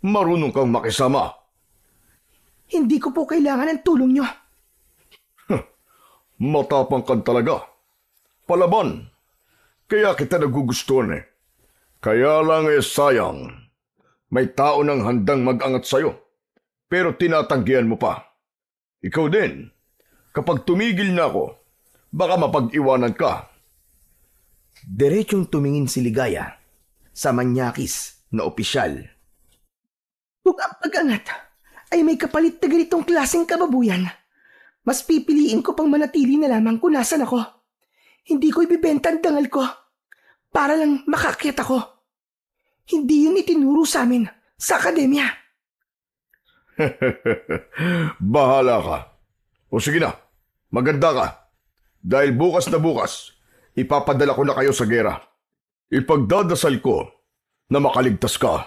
marunong kang makisama. Hindi ko po kailangan ng tulong nyo. Matapang ka talaga. Palaban. Kaya kita nagugustuhan Kaya lang sayang. May tao nang handang mag-angat sa'yo. Pero tinatanggihan mo pa. Ikaw din. Kapag tumigil na ako, baka mapag-iwanan ka. Diretsong tumingin si Ligaya sa manyakis na opisyal. Kung ang pag-angat ay may kapalit na ganitong klaseng kababuyan, mas pipiliin ko pang manatili na lamang kung nasan ako. Hindi ko ibibenta ang dangal ko para lang makakyat ako. Hindi yun itinuro sa amin sa akademya. Bahala ka. O sige na, maganda ka. Dahil bukas na bukas, ipapadala ko na kayo sa gera. Ipagdadasal ko na makaligtas ka.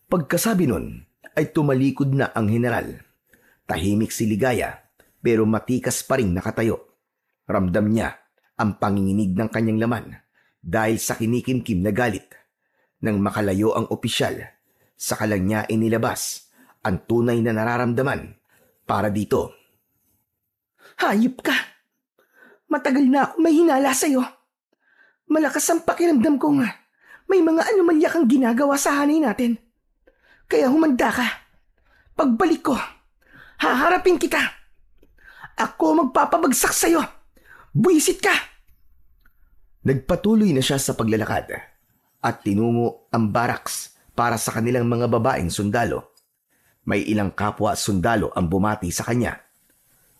Pagkasabi nun, ay tumalikod na ang general. Tahimik si Ligaya, pero matikas pa rin nakatayo. Ramdam niya ang panginginig ng kanyang laman dahil sa kinikimkim na galit. Nang makalayo ang opisyal, saka lang niya inilabas ang tunay na nararamdaman para dito. Hayop ka! Matagal na ako may hinala sa'yo. Malakas ang pakiramdam ko nga. May mga anomalya kang ginagawa sa hanay natin. Kaya humanda ka. Pagbalik ko, haharapin kita. Ako magpapabagsak sa'yo. Buwisit ka! Nagpatuloy na siya sa paglalakad at tinungo ang barracks para sa kanilang mga babaeng sundalo. May ilang kapwa sundalo ang bumati sa kanya.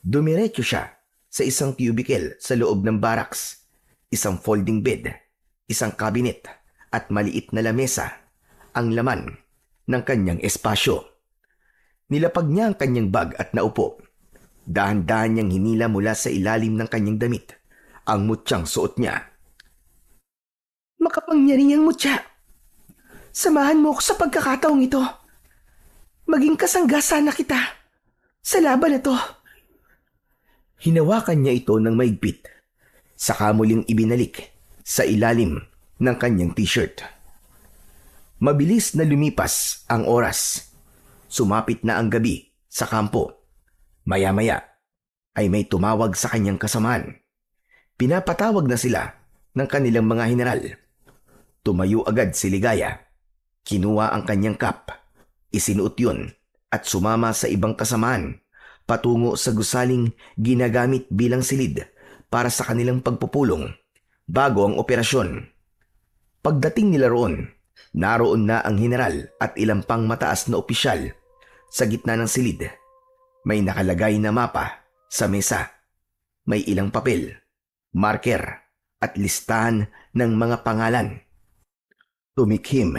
Dumiretso siya sa isang cubicle sa loob ng barracks, isang folding bed, isang cabinet at maliit na lamesa ang laman ng kanyang espasyo. Nilapag niya ang kanyang bag at naupo. Dahan-dahan niyang hinila mula sa ilalim ng kanyang damit ang mutyang suot niya. Makapangyarihang mutya. Samahan mo ako sa pagkakataong ito. Maging kasangga na kita sa laban na to. Hinawakan niya ito ng maigpit, saka muling ibinalik sa ilalim ng kanyang t-shirt. Mabilis na lumipas ang oras. Sumapit na ang gabi sa kampo. Maya-maya ay may tumawag sa kanyang kasamaan. Pinapatawag na sila ng kanilang mga general. Tumayo agad si Ligaya. Kinuha ang kanyang cap, isinuot yun at sumama sa ibang kasamaan patungo sa gusaling ginagamit bilang silid para sa kanilang pagpupulong bago ang operasyon. Pagdating nila roon, naroon na ang general at ilang pang mataas na opisyal sa gitna ng silid. May nakalagay na mapa sa mesa. May ilang papel, marker at listahan ng mga pangalan. Tumikhim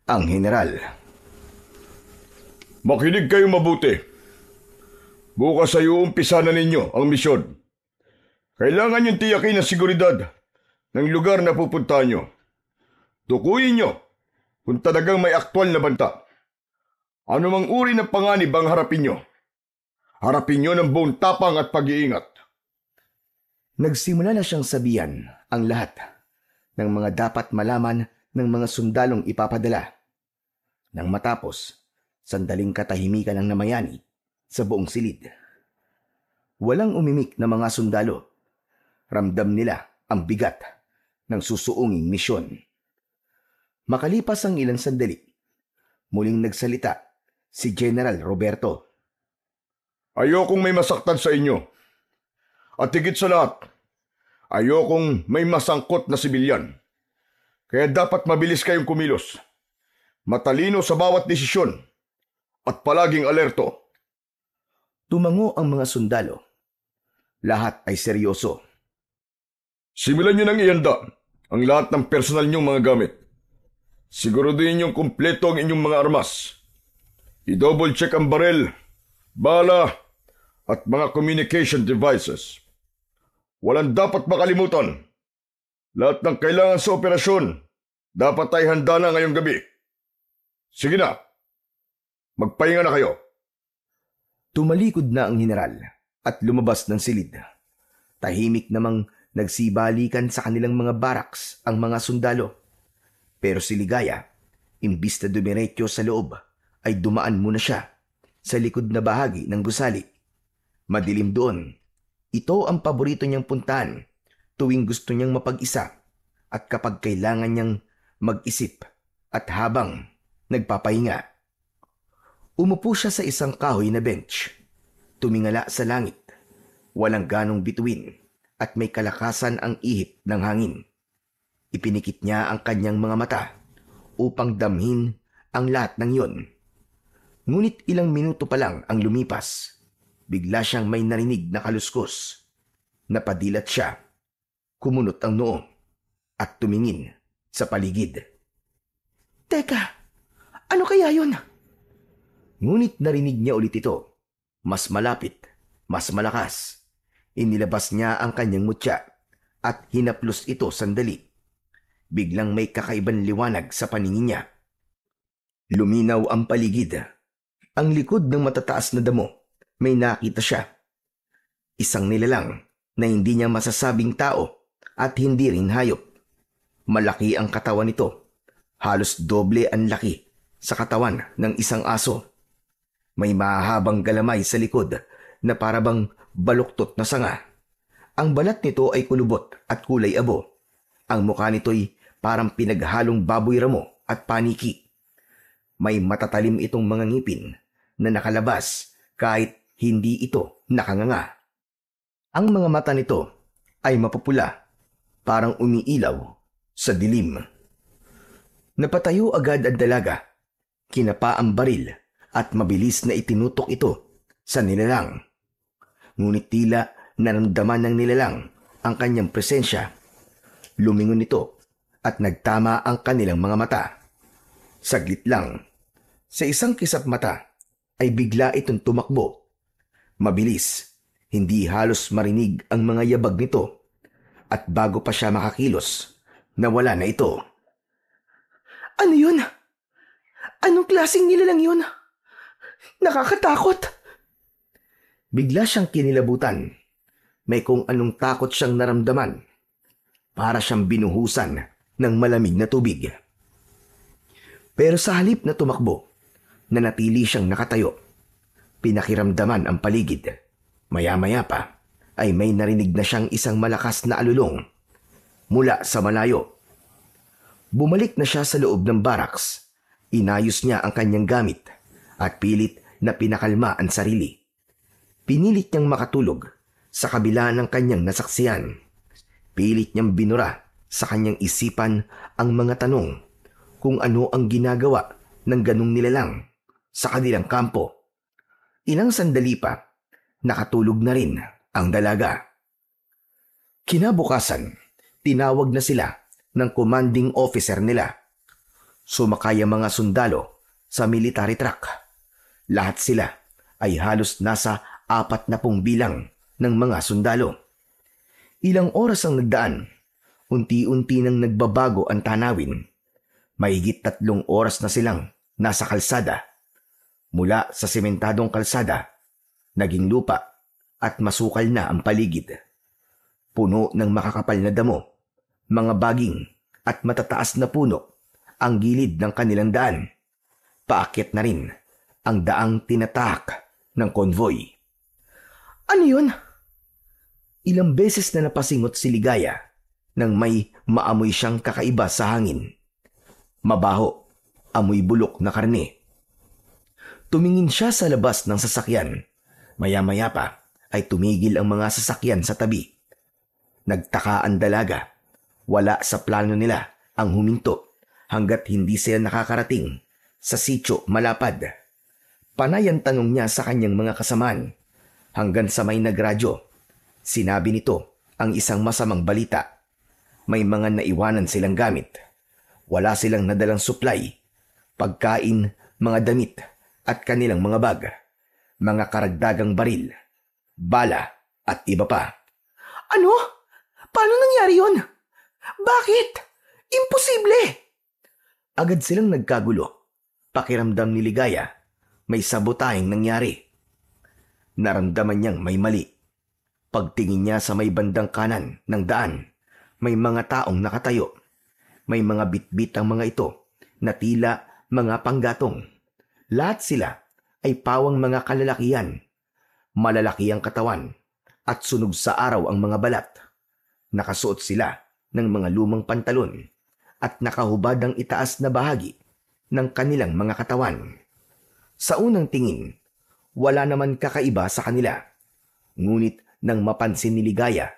ang general. Makinig kayo mabuti. Bukas ay uumpisa na ninyo ang misyon. Kailangan yung tiyakin ang seguridad ng lugar na pupuntahan nyo. Tukuyin nyo kung talagang may aktwal na banta. Ano mang uri ng panganib ang harapin nyo. Harapin nyo ng buong tapang at pag-iingat. Nagsimula na siyang sabihan ang lahat ng mga dapat malaman ng mga sundalong ipapadala. Nang matapos, sandaling katahimikan ang namayani sa buong silid. Walang umimik na mga sundalo. Ramdam nila ang bigat ng susuunging misyon. Makalipas ang ilang sandali, muling nagsalita si General Roberto. Ayokong may masaktan sa inyo. At higit sa lahat, ayokong may masangkot na sibilyan. Kaya dapat mabilis kayong kumilos. Matalino sa bawat desisyon. At palaging alerto. Tumango ang mga sundalo. Lahat ay seryoso. Simulan nyo nang ihanda ang lahat ng personal nyong mga gamit. Siguraduhin nyong kumpleto ang inyong mga armas. I-double check ang barel, bala, at mga communication devices. Walang dapat makalimutan. Lahat ng kailangan sa operasyon, dapat ay handa na ngayong gabi. Sige na, magpahinga na kayo. Tumalikod na ang general at lumabas ng silid. Tahimik namang nagsibalikan sa kanilang mga baraks ang mga sundalo. Pero si Ligaya, imbis na dumiretso sa loob, ay dumaan muna siya sa likod na bahagi ng gusali. Madilim doon. Ito ang paborito niyang puntahan tuwing gusto niyang mapag-isa at kapag kailangan niyang mag-isip at habang nagpapahinga. Umupo siya sa isang kahoy na bench. Tumingala sa langit. Walang ganong bituin at may kalakasan ang ihip ng hangin. Ipinikit niya ang kanyang mga mata upang damhin ang lahat ng yon. Ngunit ilang minuto pa lang ang lumipas. Bigla siyang may narinig na kaluskos. Napadilat siya. Kumunot ang noo at tumingin sa paligid. Teka, ano kaya yun? Ngunit narinig niya ulit ito. Mas malapit, mas malakas. Inilabas niya ang kanyang mutya at hinaplos ito sandali. Biglang may kakaibang liwanag sa paningin niya. Luminaw ang paligid. Ang likod ng matataas na damo, may nakita siya. Isang nilalang na hindi niya masasabing tao at hindi rin hayop. Malaki ang katawan nito. Halos doble ang laki sa katawan ng isang aso. May mahahabang galamay sa likod na parabang baluktot na sanga. Ang balat nito ay kulubot at kulay abo. Ang mukha nito'y parang pinaghalong baboy ramo at paniki. May matatalim itong mga ngipin na nakalabas kahit hindi ito nakanganga. Ang mga mata nito ay mapupula, parang umiilaw sa dilim. Napatayo agad ang dalaga, kinapa ang baril at mabilis na itinutok ito sa nilalang. Ngunit tila naramdaman ng nilalang ang kanyang presensya. Lumingon ito at nagtama ang kanilang mga mata. Saglit lang, sa isang kisap mata ay bigla itong tumakbo. Mabilis, hindi halos marinig ang mga yabag nito at bago pa siya makakilos, nawala na ito. Ano yun? Anong klaseng nilalang yun? Nakakatakot. Bigla siyang kinilabutan. May kung anong takot siyang naramdaman. Para siyang binuhusan ng malamig na tubig. Pero sa halip na tumakbo, nanatili siyang nakatayo. Pinakiramdaman ang paligid. Maya-maya pa ay may narinig na siyang isang malakas na alulong mula sa malayo. Bumalik na siya sa loob ng barracks. Inayos niya ang kanyang gamit at pilit na pinakalma ang sarili. Pinilit niyang makatulog sa kabila ng kanyang nasaksiyan. Pilit niyang binura sa kanyang isipan ang mga tanong kung ano ang ginagawa ng ganong nilalang sa kanilang kampo. Ilang sandali pa, nakatulog na rin ang dalaga. Kinabukasan, tinawag na sila ng commanding officer nila. Sumakay ang mga sundalo sa military truck. Lahat sila ay halos nasa 40 bilang ng mga sundalo. Ilang oras ang nagdaan, unti-unti nang nagbabago ang tanawin. Mahigit 3 oras na silang nasa kalsada. Mula sa sementadong kalsada, naging lupa at masukal na ang paligid. Puno ng makakapal na damo, mga baging at matataas na puno ang gilid ng kanilang daan. Paakyat na rin ang daang tinatahak ng konvoy. Ano yun? Ilang beses na napasingot si Ligaya nang may maamoy siyang kakaiba sa hangin. Mabaho, amoy bulok na karne. Tumingin siya sa labas ng sasakyan. Maya-maya pa ay tumigil ang mga sasakyan sa tabi. Nagtaka ang dalaga. Wala sa plano nila ang huminto hanggat hindi sila nakakarating sa sitio Malapad. Panay ang tanong niya sa kanyang mga kasamaan hanggang sa may nagradyo. Sinabi nito ang isang masamang balita. May mga naiwanan silang gamit. Wala silang nadalang supply, pagkain, mga damit at kanilang mga bag, mga karagdagang baril, bala at iba pa. Ano? Paano nangyari yun? Bakit? Imposible! Agad silang nagkagulo. Pakiramdam ni Ligaya, may sabotaheng nangyari. Naramdaman niyang may mali. Pagtingin niya sa may bandang kanan ng daan, may mga taong nakatayo. May mga bitbit ang mga ito na tila mga panggatong. Lahat sila ay pawang mga kalalakihan. Malalaki ang katawan at sunog sa araw ang mga balat. Nakasuot sila ng mga lumang pantalon at nakahubad ang itaas na bahagi ng kanilang mga katawan. Sa unang tingin, wala naman kakaiba sa kanila. Ngunit nang mapansin ni Ligaya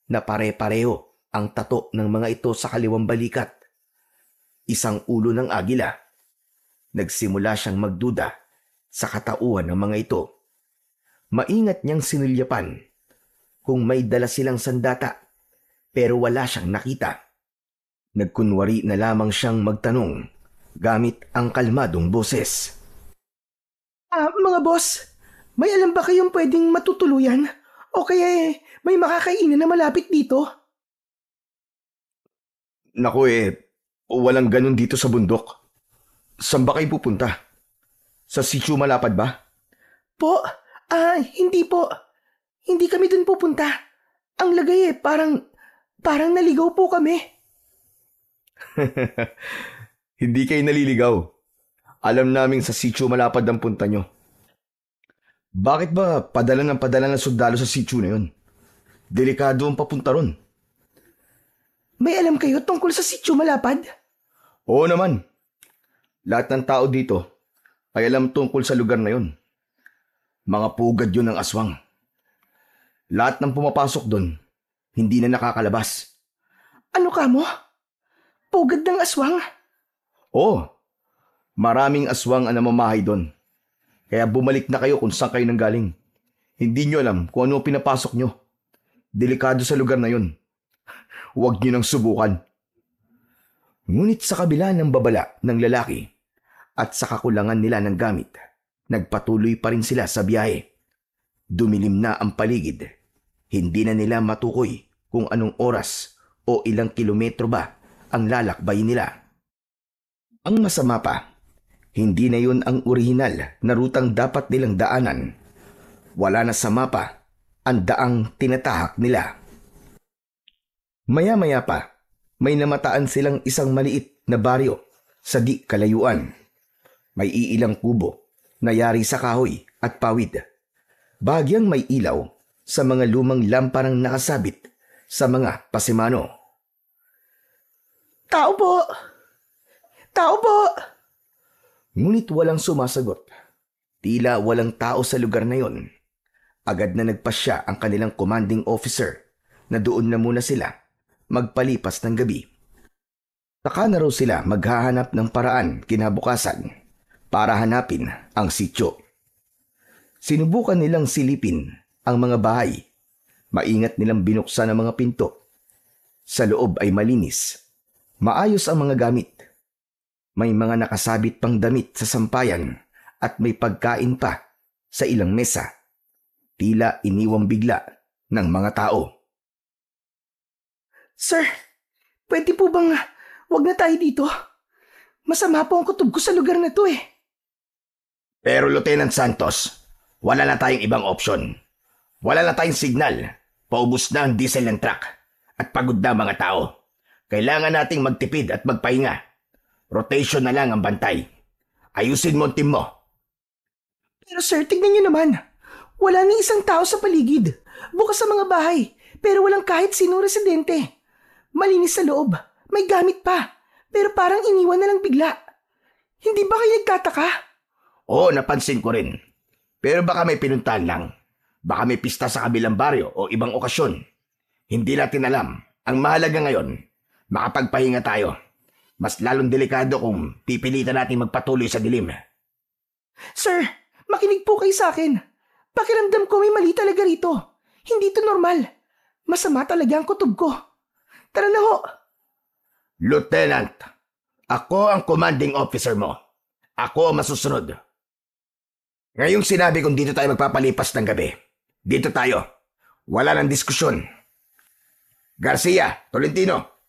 na pare-pareho ang tato ng mga ito sa kaliwang balikat, isang ulo ng agila, nagsimula siyang magduda sa katauhan ng mga ito. Maingat niyang sinulyapan kung may dala silang sandata, pero wala siyang nakita. Nagkunwari na lamang siyang magtanong gamit ang kalmadong boses. Mga boss, may alam ba kayong pwedeng matutuluyan? O kaya may makakainan na malapit dito? Naku walang ganun dito sa bundok. Saan ba kayo pupunta? Sa sitio Malapad ba? Po, hindi po. Hindi kami dun pupunta. Ang lagay parang naligaw po kami. Hindi kayo naliligaw. Alam naming sa sitio Malapad ang punta nyo. Bakit ba padala ng sundalo sa sitio na yun? Delikado ang papunta ron. May alam kayo tungkol sa sitio Malapad? Oo naman. Lahat ng tao dito ay alam tungkol sa lugar na yun. Mga pugad yun ng aswang. Lahat ng pumapasok doon, hindi na nakakalabas. Ano ka mo? Pugad ng aswang? Oo. Maraming aswang ang namamahay doon. Kaya bumalik na kayo kung saan kayo nanggaling. Hindi nyo alam kung ano pinapasok nyo. Delikado sa lugar na yun. Huwag nyo nang subukan. Ngunit sa kabila ng babala ng lalaki at sa kakulangan nila ng gamit, nagpatuloy pa rin sila sa biyahe. Dumilim na ang paligid. Hindi na nila matukoy kung anong oras o ilang kilometro ba ang lalakbay nila. Ang masama pa, hindi na yun ang orihinal na rutang dapat nilang daanan. Wala na sa mapa ang daang tinatahak nila. Maya-maya pa, may namataan silang isang maliit na baryo sa di kalayuan. May iilang kubo na yari sa kahoy at pawid. Bahagyang may ilaw sa mga lumang lamparang nakasabit sa mga pasimano. Tao po! Tao po! Ngunit walang sumasagot. Tila walang tao sa lugar na yon. Agad na nagpasya ang kanilang commanding officer na doon na muna sila magpalipas ng gabi. Saka na raw sila maghahanap ng paraan kinabukasan para hanapin ang sityo. Sinubukan nilang silipin ang mga bahay, Maingat nilang binuksan ang mga pinto. Sa loob ay malinis. Maayos ang mga gamit. May mga nakasabit pang damit sa sampayan at may pagkain pa sa ilang mesa. Tila iniwang bigla ng mga tao. Sir, pwede po bang wag na tayo dito? Masama po ang kutob ko sa lugar na to eh. Pero Lieutenant Santos, wala na tayong ibang opsyon. Wala na tayong signal. Paubos na ang diesel ng truck at pagod na mga tao. Kailangan nating magtipid at magpahinga. Rotation na lang ang bantay. Ayusin mo ang team mo. Pero sir, tignan niyo naman. Wala ni isang tao sa paligid. Bukas sa mga bahay, pero walang kahit sino residente. Malinis sa loob. May gamit pa. Pero parang iniwan na lang bigla. Hindi ba kayo nagtataka? Oo, napansin ko rin. Pero baka may pinuntahan lang. Baka may pista sa kabilang baryo o ibang okasyon. Hindi natin alam. Ang mahalaga ngayon, makapagpahinga tayo. Mas lalong delikado kung pipilitan natin magpatuloy sa dilim. Sir, makinig po kayo sa akin. Pakiramdam ko may mali talaga rito. Hindi to normal. Masama talaga ang kutob ko. Tara na ho. Lieutenant, ako ang commanding officer mo. Ako ang masusunod. Ngayong sinabi kong dito tayo magpapalipas ng gabi. Dito tayo. Wala nang diskusyon. Garcia, Tolentino,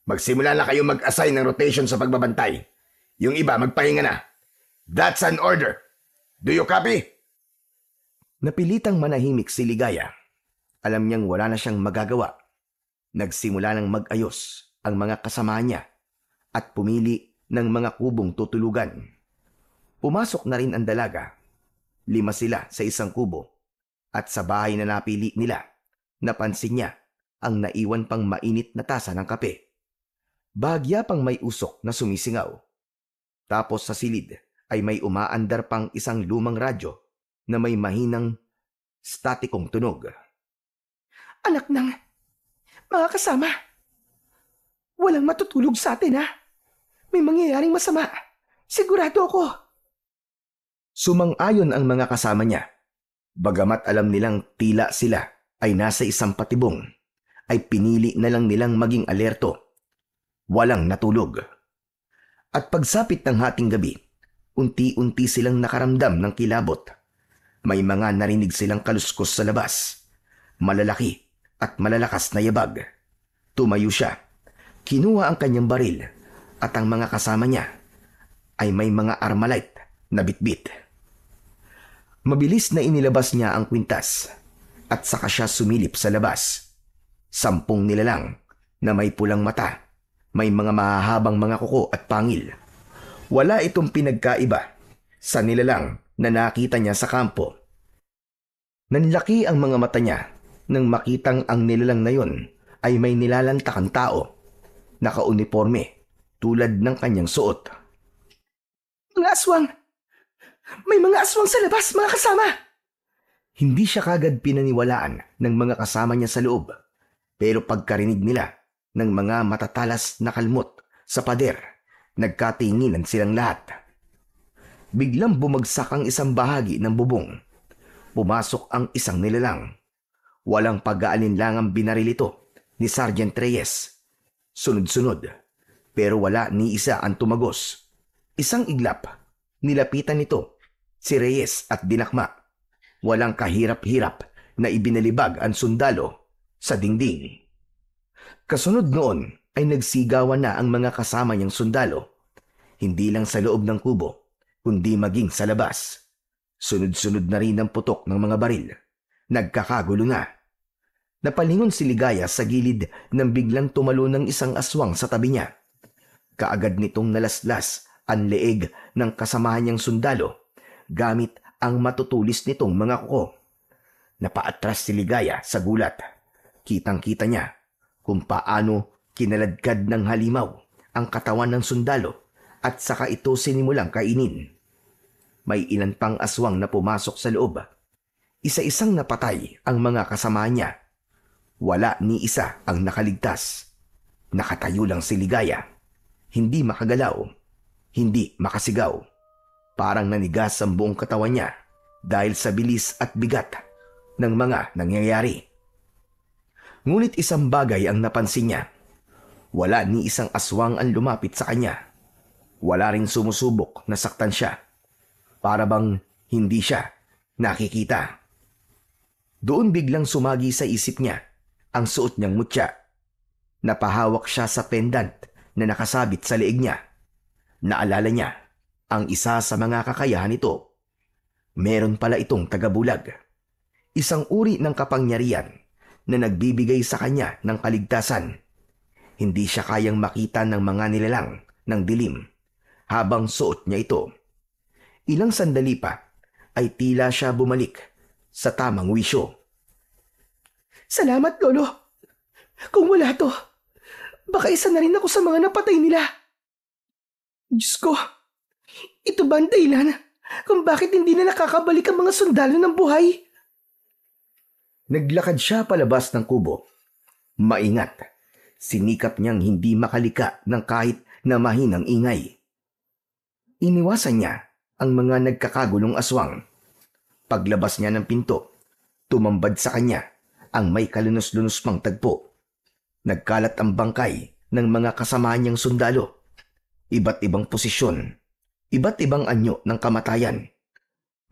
magsimula na kayo mag-assign ng rotation sa pagbabantay. Yung iba, magpahinga na. That's an order. Do you copy? Napilitang manahimik si Ligaya. Alam niyang wala na siyang magagawa. Nagsimula ng mag-ayos ang mga kasama niya at pumili ng mga kubong tutulugan. Pumasok na rin ang dalaga. 5 sila sa isang kubo. At sa bahay na napili nila, napansin niya ang naiwan pang mainit na tasa ng kape. Bahagya pang may usok na sumisingaw. Tapos sa silid ay may umaandar pang isang lumang radyo na may mahinang statikong tunog. Anak ng mga kasama. Walang matutulog sa atin ha. May mangyayaring masama. Sigurado ako. Sumang-ayon ang mga kasama niya. Bagamat alam nilang tila sila ay nasa isang patibong, ay pinili na lang nilang maging alerto. Walang natulog. At pagsapit ng hating gabi, unti-unti silang nakaramdam ng kilabot. May mga narinig silang kaluskos sa labas. Malalaki at malalakas na yabag. Tumayo siya. Kinuha ang kanyang baril at ang mga kasama niya ay may mga armalite na bitbit. Mabilis na inilabas niya ang kwintas at saka siya sumilip sa labas. 10 nilalang na may pulang mata, may mga mahahabang mga kuko at pangil. Wala itong pinagkaiba sa nilalang na nakita niya sa kampo. Nanlaki ang mga mata niya nang makitang ang nilalang na yon ay may nilalantakang tao, nakauniforme tulad ng kanyang suot. Mga aswang! May mga aswang sa labas, mga kasama! Hindi siya kagad pinaniwalaan ng mga kasama niya sa loob, pero pagkarinig nila ng mga matatalas na kalmot sa pader, nagkatinginan silang lahat. Biglang bumagsak ang isang bahagi ng bubong. Pumasok ang isang nilalang. Walang pag-aalinlangang binaril ito ni Sergeant Reyes. Sunod-sunod, pero wala ni isa ang tumagos. Isang iglap, nilapitan nito si Reyes at dinakma. Walang kahirap-hirap na ibinalibag ang sundalo sa dingding. Kasunod noon ay nagsigawan na ang mga kasama niyang sundalo. Hindi lang sa loob ng kubo, kundi maging sa labas. Sunod-sunod na rin ang putok ng mga baril. Nagkakagulo na. Napalingon si Ligaya sa gilid nang biglang tumalo ng isang aswang sa tabi niya. Kaagad nitong nalaslas ang leeg ng kasamahan niyang sundalo gamit ang matutulis nitong mga kuko. Napaatras si Ligaya sa gulat. Kitang-kita niya kung paano kinaladkad ng halimaw ang katawan ng sundalo at saka ito sinimulang kainin. May ilan pang aswang na pumasok sa loob. Isa-isang napatay ang mga kasama niya. Wala ni isa ang nakaligtas. Nakatayo lang si Ligaya. Hindi makagalaw. Hindi makasigaw. Parang nanigas ang buong katawan niya dahil sa bilis at bigat ng mga nangyayari. Ngunit isang bagay ang napansin niya. Wala ni isang aswang ang lumapit sa kanya. Wala rin sumusubok na saktan siya. Para bang hindi siya nakikita. Doon biglang sumagi sa isip niya ang suot niyang mutya. Napahawak siya sa pendant na nakasabit sa leeg niya. Naalala niya ang isa sa mga kakayahan nito. Meron pala itong tagabulag. Isang uri ng kapangyarihan na nagbibigay sa kanya ng kaligtasan. Hindi siya kayang makita ng mga nilalang ng dilim habang suot niya ito. Ilang sandali pa ay tila siya bumalik sa tamang wisyo. Salamat, Lolo. Kung wala to, baka isa na rin ako sa mga napatay nila. Diyos ko, ito ba ang dahilan kung bakit hindi na nakakabalik ang mga sundalo ng buhay? Naglakad siya palabas ng kubo. Maingat, sinikap niyang hindi makalika ng kahit na mahinang ingay. Iniwasan niya ang mga nagkakagulong aswang. Paglabas niya ng pinto, tumambad sa kanya ang may kalunos-lunos pang tagpo. Nagkalat ang bangkay ng mga kasama niyang sundalo. Iba't ibang posisyon, iba't ibang anyo ng kamatayan.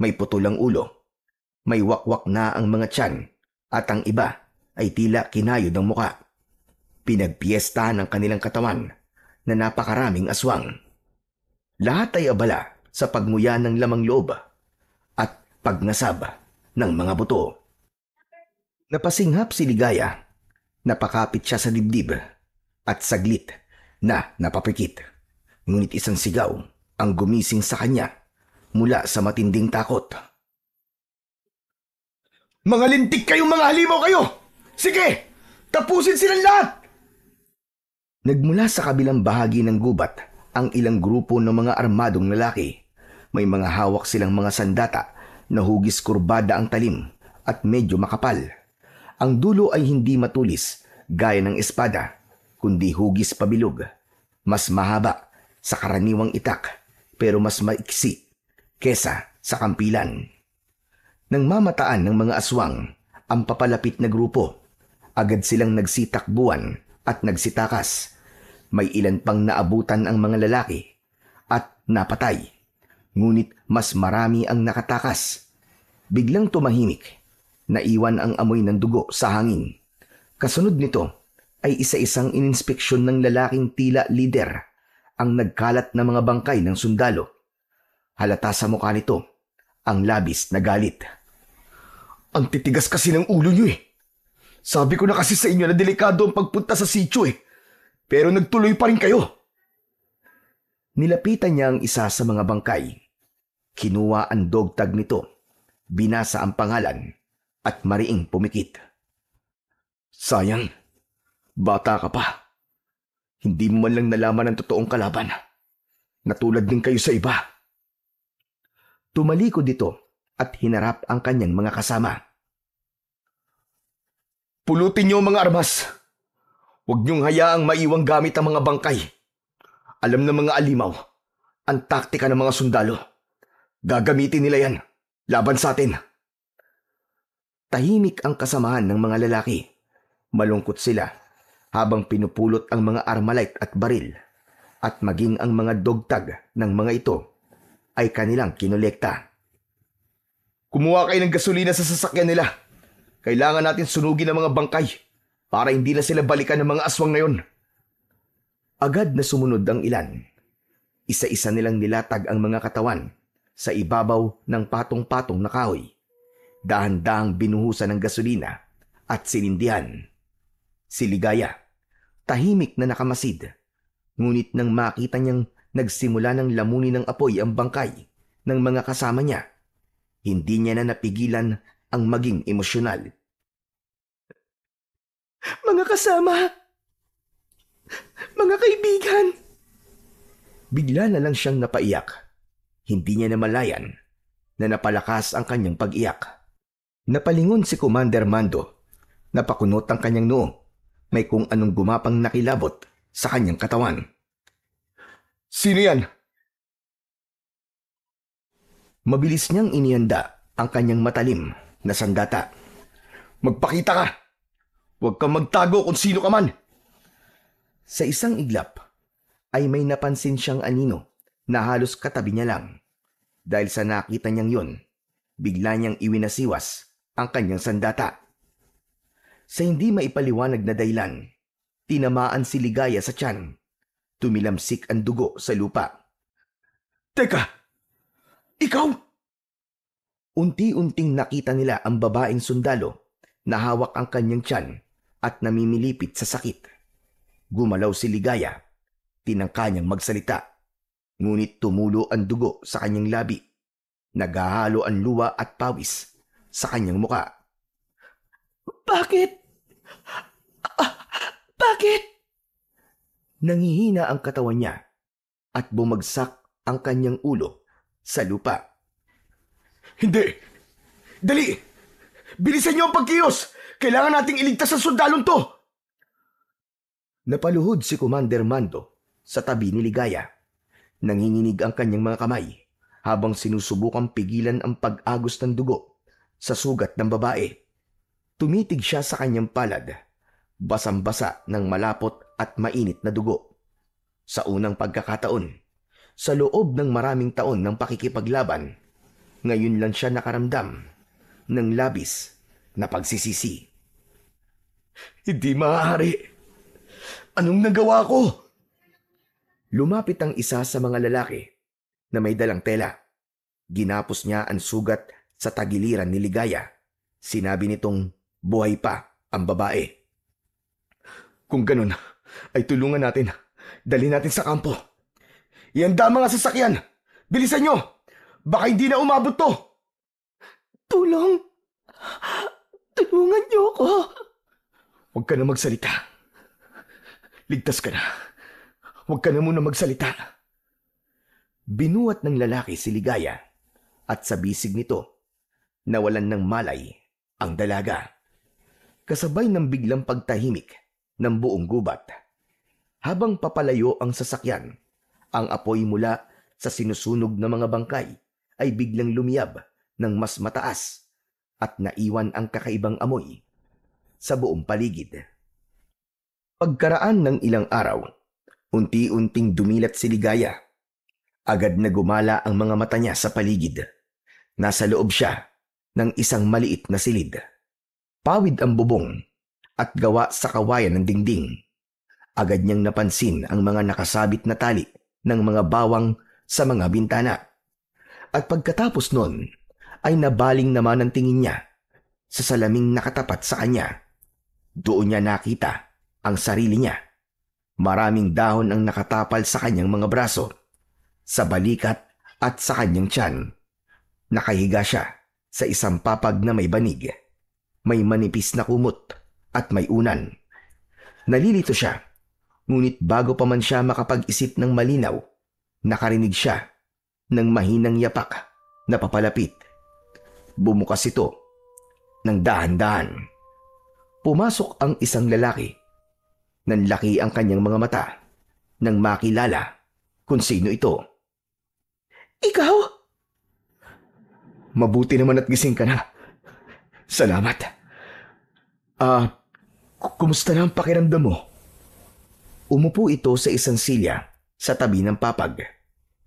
May putulang ulo, may wakwak na ang mga tiyan, at ang iba ay tila kinayod ang muka. Pinagpiestahan ang kanilang katawan na napakaraming aswang. Lahat ay abala sa pagmuya ng lamang loob at pagnasab ng mga buto. Napasinghap si Ligaya. Napakapit siya sa dibdib at saglit na napapikit. Ngunit isang sigaw ang gumising sa kanya mula sa matinding takot. Mga lintik kayong mga halimaw kayo! Sige! Tapusin silang lahat! Nagmula sa kabilang bahagi ng gubat ang ilang grupo ng mga armadong lalaki. May mga hawak silang mga sandata na hugis kurbada ang talim at medyo makapal. Ang dulo ay hindi matulis gaya ng espada, kundi hugis pabilog. Mas mahaba sa karaniwang itak pero mas maiksi kesa sa kampilan. Nang mamataan ng mga aswang ang papalapit na grupo, agad silang nagsitakbuhan at nagsitakas. May ilan pang naabutan ang mga lalaki at napatay. Ngunit mas marami ang nakatakas. Biglang tumahimik. Naiwan ang amoy ng dugo sa hangin. Kasunod nito ay isa-isang ininspeksyon ng lalaking tila lider ang nagkalat na mga bangkay ng sundalo. Halata sa mukha nito ang labis na galit. Ang titigas kasi ng ulo niyo eh. Sabi ko na kasi sa inyo na delikado ang pagpunta sa sitio eh. Pero nagtuloy pa rin kayo. Nilapitan niya ang isa sa mga bangkay. Kinuha ang dogtag nito. Binasa ang pangalan at mariing pumikit. Sayang, bata ka pa. Hindi mo man lang nalaman ang totoong kalaban. Natulad din kayo sa iba. Tumalikod dito at hinarap ang kanyang mga kasama. Pulutin niyo ang mga armas. Huwag niyong hayaang maiwang gamit ang mga bangkay. Alam ng mga alimaw ang taktika ng mga sundalo. Gagamitin nila yan laban sa atin. Tahimik ang kasamahan ng mga lalaki. Malungkot sila habang pinupulot ang mga armalite at baril at maging ang mga dogtag ng mga ito ay kanilang kinolekta. Kumuha kayo ng gasolina sa sasakyan nila. Kailangan natin sunugin ang mga bangkay para hindi na sila balikan ng mga aswang na yon. Agad na sumunod ang ilan. Isa-isa nilang nilatag ang mga katawan sa ibabaw ng patong-patong na kahoy. Dahan-dahang binuhusan ng gasolina at sinindihan. Si Ligaya, tahimik na nakamasid. Ngunit nang makita niyang nagsimula ng lamunin ng apoy ang bangkay ng mga kasama niya, hindi niya na napigilan ang maging emosyonal. Mga kasama! Mga kaibigan! Bigla na lang siyang napaiyak. Hindi niya namalayan na napalakas ang kanyang pag-iyak. Napalingon si Commander Mando. Napakunot ang kanyang noo. May kung anong gumapang nakilabot sa kanyang katawan. Sino yan? Mabilis niyang inihanda ang kanyang matalim na sandata. Magpakita ka! Huwag kang magtago kung sino ka man. Sa isang iglap ay may napansin siyang anino na halos katabi niya lang. Dahil sa nakita niyang yun, bigla niyang iwinasiwas ang kanyang sandata. Sa hindi maipaliwanag na dahilan, tinamaan si Ligaya sa tiyan. Tumilamsik ang dugo sa lupa. Teka! Ikaw! Unti-unting nakita nila ang babaeng sundalo na hawak ang kanyang tiyan at namimilipit sa sakit. Gumalaw si Ligaya. Tinangka niyang magsalita. Ngunit tumulo ang dugo sa kanyang labi. Naghahalo ang luwa at pawis sa kanyang muka. Bakit? Bakit? Nangihina ang katawan niya at bumagsak ang kanyang ulo sa lupa. Hindi! Dali! Bilisan niyo ang pagkiyos! Kailangan nating iligtas ang sundalong to! Napaluhod si Commander Mando sa tabi ni Ligaya. Nanginginig ang kanyang mga kamay habang sinusubukang pigilan ang pag-agos ng dugo sa sugat ng babae. Tumitig siya sa kanyang palad, basang-basa ng malapot at mainit na dugo. Sa unang pagkakataon, sa loob ng maraming taon ng pakikipaglaban, ngayon lang siya nakaramdam ng labis na pagsisisi. Hindi maaari. Anong nagawa ko? Lumapit ang isa sa mga lalaki na may dalang tela. Ginapos niya ang sugat sa tagiliran ni Ligaya. Sinabi nitong buhay pa ang babae. Kung ganun, ay tulungan natin. Dali natin sa kampo. Ihanda mga sasakyan. Bilisan nyo. Baka hindi na umabot to. Tulong! Tulungan niyo ako! Huwag ka na magsalita. Ligtas ka na. Huwag ka na muna magsalita. Binuhat ng lalaki si Ligaya at sa bisig nito, nawalan ng malay ang dalaga. Kasabay ng biglang pagtahimik ng buong gubat. Habang papalayo ang sasakyan, ang apoy mula sa sinusunog na mga bangkay ay biglang lumiyab ng mas mataas at naiwan ang kakaibang amoy sa buong paligid. Pagkaraan ng ilang araw, unti-unting dumilat si Ligaya. Agad na gumala ang mga mata niya sa paligid. Nasa loob siya ng isang maliit na silid. Pawid ang bubong at gawa sa kawayan ng dingding. Agad niyang napansin ang mga nakasabit na tali ng mga bawang sa mga bintana. At pagkatapos nun, ay nabaling naman ang tingin niya sa salaming nakatapat sa kanya. Doon niya nakita ang sarili niya. Maraming dahon ang nakatapal sa kanyang mga braso, sa balikat at sa kanyang tiyan. Nakahiga siya sa isang papag na may banig. May manipis na kumot at may unan. Nalilito siya, ngunit bago pa man siya makapag-isip ng malinaw, nakarinig siya ng mahinang yapak na papalapit. Bumukas ito ng dahan-dahan. Pumasok ang isang lalaki. Nanlaki ang kanyang mga mata nang makilala kung sino ito. Ikaw? Mabuti naman at gising ka na. Salamat. Kumusta na ang pakiramdam mo? Umupo ito sa isang silya sa tabi ng papag.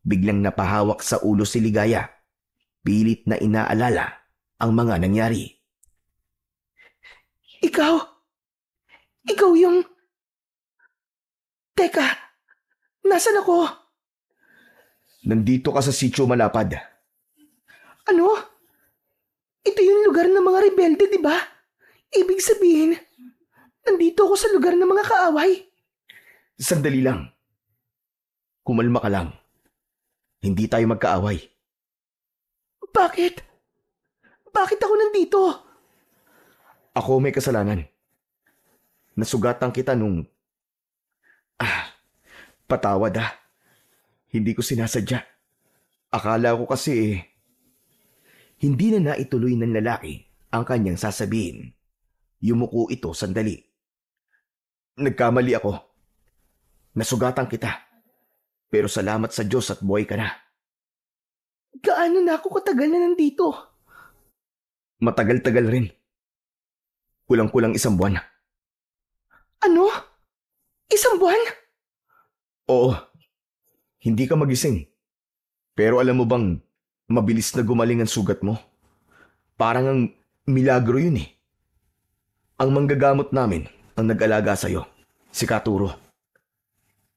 Biglang napahawak sa ulo si Ligaya. Pilit na inaalala ang mga nangyari. Ikaw? Ikaw yung... Teka, nasan ako? Nandito ka sa Sitio Malapad. Ano? Ito yung lugar ng mga rebelde, di ba? Ibig sabihin, nandito ako sa lugar ng mga kaaway. Sandali lang. Kumalma ka lang. Hindi tayo magkaaway. Bakit? Bakit ako nandito? Ako may kasalanan. Nasugatan kita nung... patawad ha. Hindi ko sinasadya. Akala ko kasi Hindi na naituloy ng lalaki ang kanyang sasabihin. Yumuko ito sandali. Nagkamali ako. Nasugatan kita. Pero salamat sa Diyos at buhay ka na. Gaano na ako katagal na nandito? Matagal-tagal rin. Kulang-kulang 1 buwan. Ano? Isang buwan? Oo, hindi ka magising. Pero alam mo bang mabilis na gumaling ang sugat mo? Parang ang milagro yun eh. Ang manggagamot namin ang nag-alaga sa'yo, si Katuro.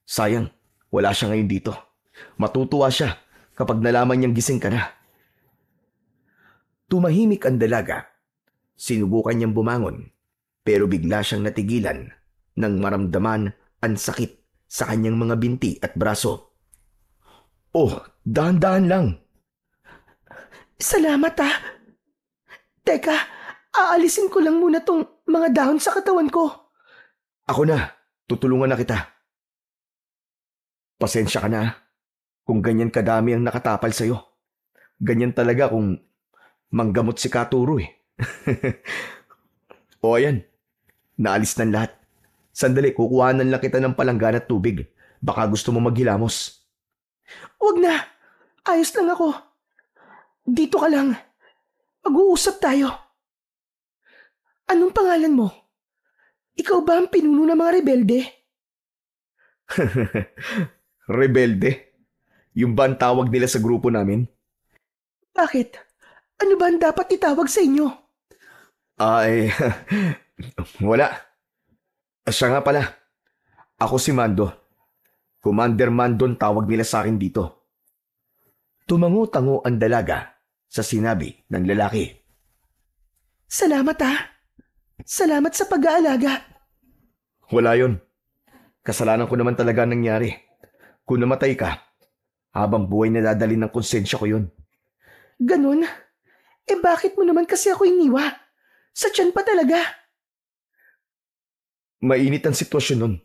Sayang, wala siya ngayon dito. Matutuwa siya kapag nalaman niyang gising ka na. Tumahimik ang dalaga. Sinubukan niyang bumangon, pero bigla siyang natigilan nang maramdaman ang sakit sa kanyang mga binti at braso. Oh, dahan-dahan lang. Salamat ah. Teka, aalisin ko lang muna tong mga dahon sa katawan ko. Ako na, tutulungan na kita. Pasensya ka na kung ganyan kadami ang nakatapal sa'yo. Ganyan talaga kung manggamot si Katuro eh. O ayan, naalis ng lahat. Sandali, kukuhanan lang kita ng palanggan at tubig. Baka gusto mo maghilamos. Wag na. Ayos lang ako. Dito ka lang. Mag-uusap tayo. Anong pangalan mo? Ikaw ba ang pinuno ng mga rebelde? Rebelde? Yung ba ang tawag nila sa grupo namin? Bakit? Ano ba ang dapat itawag sa inyo? Ay, wala. Siya nga pala. Ako si Mando. Commander Mandon tawag nila sa akin dito. Tumango-tango ang dalaga sa sinabi ng lalaki. Salamat ah. Salamat sa pag-aalaga. Wala yon. Kasalanan ko naman talaga ang nangyari. Kung namatay ka, habang buhay na dadalhin ng konsensya ko yun. Ganun? Eh bakit mo naman kasi ako iniwa? Sa tiyan pa talaga. Mainit ang sitwasyon nun.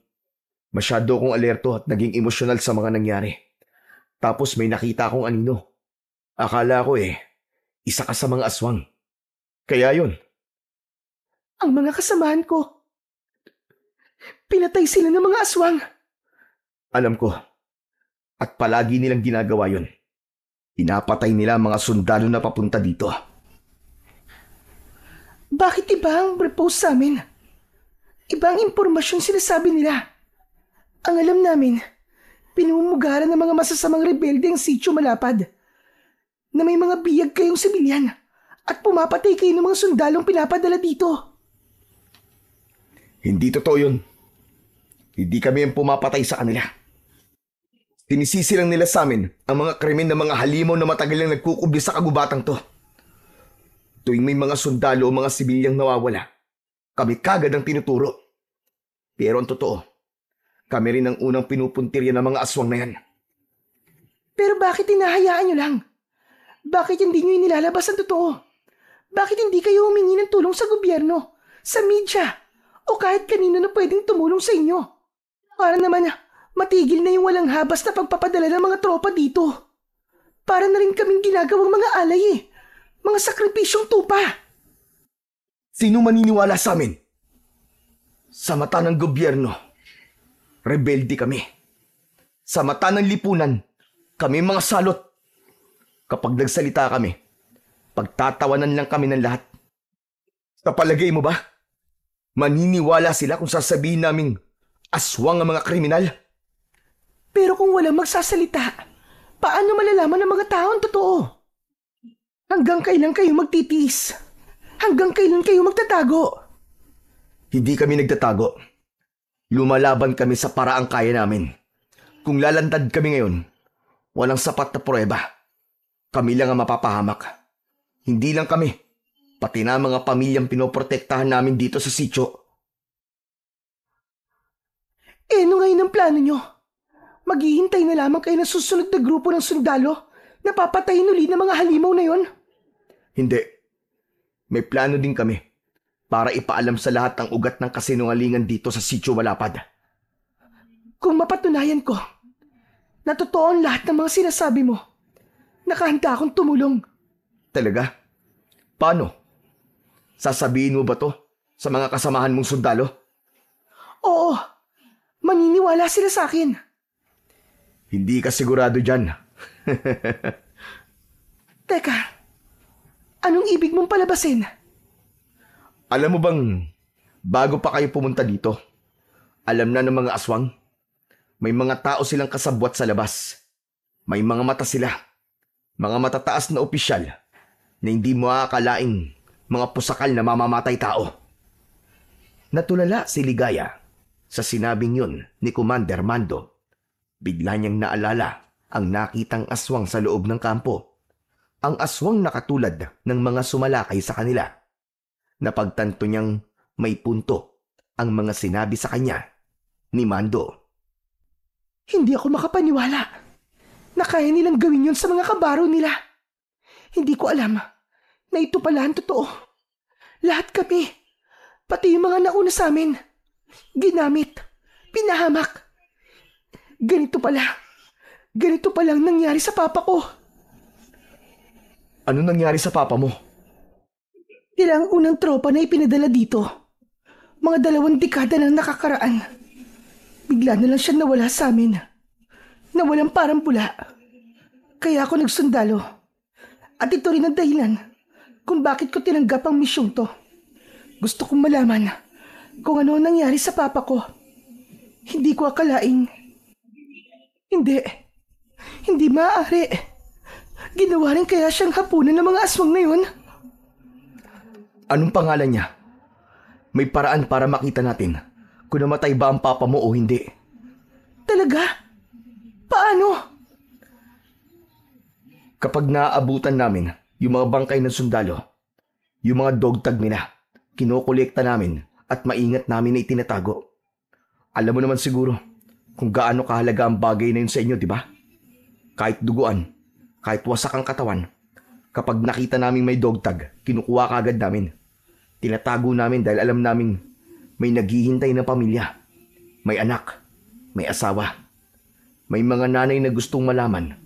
Masyado akong alerto at naging emosyonal sa mga nangyari. Tapos may nakita akong anino. Akala ko isa ka sa mga aswang. Kaya yun. Ang mga kasamahan ko. Pinatay sila ng mga aswang. Alam ko. At palagi nilang ginagawa yun. Pinapatay nila ang mga sundalo na papunta dito. Bakit iba ang repost sa amin? Ibang impormasyon sinasabi nila. Ang alam namin, pinumumugaran ng mga masasamang rebelde ang Sitio Malapad. Na may mga biyag kayong sibilyan at pumapatay kayo ng mga sundalong pinapadala dito. Hindi totoo yun. Hindi kami ang pumapatay sa kanila. Sinisisi lang nila sa amin ang mga krimen ng mga halimaw na matagal lang nagkukubli sa kagubatang to. Tuwing may mga sundalo o mga sibilyang nawawala, kami kagad ang tinuturo. Pero ang totoo, kami rin ang unang pinupuntirya ng mga aswang na yan. Pero bakit hinahayaan nyo lang? Bakit hindi nyo inilalabas ang totoo? Bakit hindi kayo humingi ng tulong sa gobyerno, sa media, o kahit kanino na pwedeng tumulong sa inyo? Para naman matigil na yung walang habas na pagpapadala ng mga tropa dito. Para na rin kaming ginagawang mga alay eh. Mga sakripisyong tupa. Sino maniniwala sa amin? Sa mata ng gobyerno, rebelde kami. Sa mata ng lipunan, kami mga salot. Kapag nagsalita kami, pagtatawanan lang kami ng lahat. Sa palagay mo ba, maniniwala sila kung sasabihin naming aswang ang mga kriminal? Pero kung walang magsasalita, paano malalaman ng mga tao ang totoo? Hanggang kailan kayo magtitiis? Hanggang kailan kayo magtatago? Hindi kami nagtatago. Lumalaban kami sa paraang kaya namin. Kung lalantad kami ngayon, walang sapat na pruweba. Kami lang ang mapapahamak. Hindi lang kami, pati na mga pamilyang pinoprotektahan namin dito sa sitio. Ano ngayon ang plano nyo? Maghihintay na lamang kayo ng susunod na grupo ng sundalo na papatayin ulit ng mga halimaw na yon? Hindi. May plano din kami para ipaalam sa lahat ang ugat ng kasinungalingan dito sa Sitio Malapad. Kung mapatunayan ko na totoo ang lahat ng mga sinasabi mo, nakahanda akong tumulong. Talaga? Paano? Sasabihin mo ba to sa mga kasamahan mong sundalo? Oo, maniniwala sila sa akin. Hindi ka sigurado dyan. Teka, anong ibig mong palabasin? Alam mo bang, bago pa kayo pumunta dito, Alam na ng mga aswang. May mga tao silang kasabwat sa labas. May mga mata sila. Mga matataas na opisyal na hindi mo aakalaing mga pusakal na mamamatay tao. Natulala si Ligaya sa sinabing yun ni Commander Mando. Bigla niyang naalala ang nakitang aswang sa loob ng kampo. Ang aswang na katulad ng mga sumalakay sa kanila. Napagtanto niyang may punto ang mga sinabi sa kanya ni Mando. Hindi ako makapaniwala na kaya nilang gawin yun sa mga kabaro nila. Hindi ko alam na ito pala ang totoo. Lahat kami, pati yung mga nauna sa amin, ginamit, pinahamak. Ganito pala ang nangyari sa papa ko. Ano nangyari sa papa mo? Sila ang unang tropa na ipinadala dito. Mga 2 dekada nang nakakaraan. Bigla na lang siya nawala sa amin. Nawalang parang pula. Kaya ako nagsundalo. At ito rin ang dahilan kung bakit ko tinanggap ang misyong to. Gusto kong malaman kung ano ang nangyari sa papa ko. Hindi ko akalaing. Hindi maaari. Ginawa rin kaya siyang hapunan ng mga aswang na yun? Anong pangalan niya? May paraan para makita natin kung namatay ba ang papa mo o hindi. Talaga? Paano? Kapag naaabutan namin yung mga bangkay ng sundalo, yung mga dog tag nila, kinokolekta namin at maingat namin na itinatago. Alam mo naman siguro kung gaano kahalaga ang bagay na yun sa inyo, di ba? Kahit duguan, kahit wasak ang katawan, kapag nakita namin may dog tag, kinukuha kagad namin. Tinatago namin dahil alam naming may naghihintay na pamilya. May anak, may asawa. May mga nanay na gustong malaman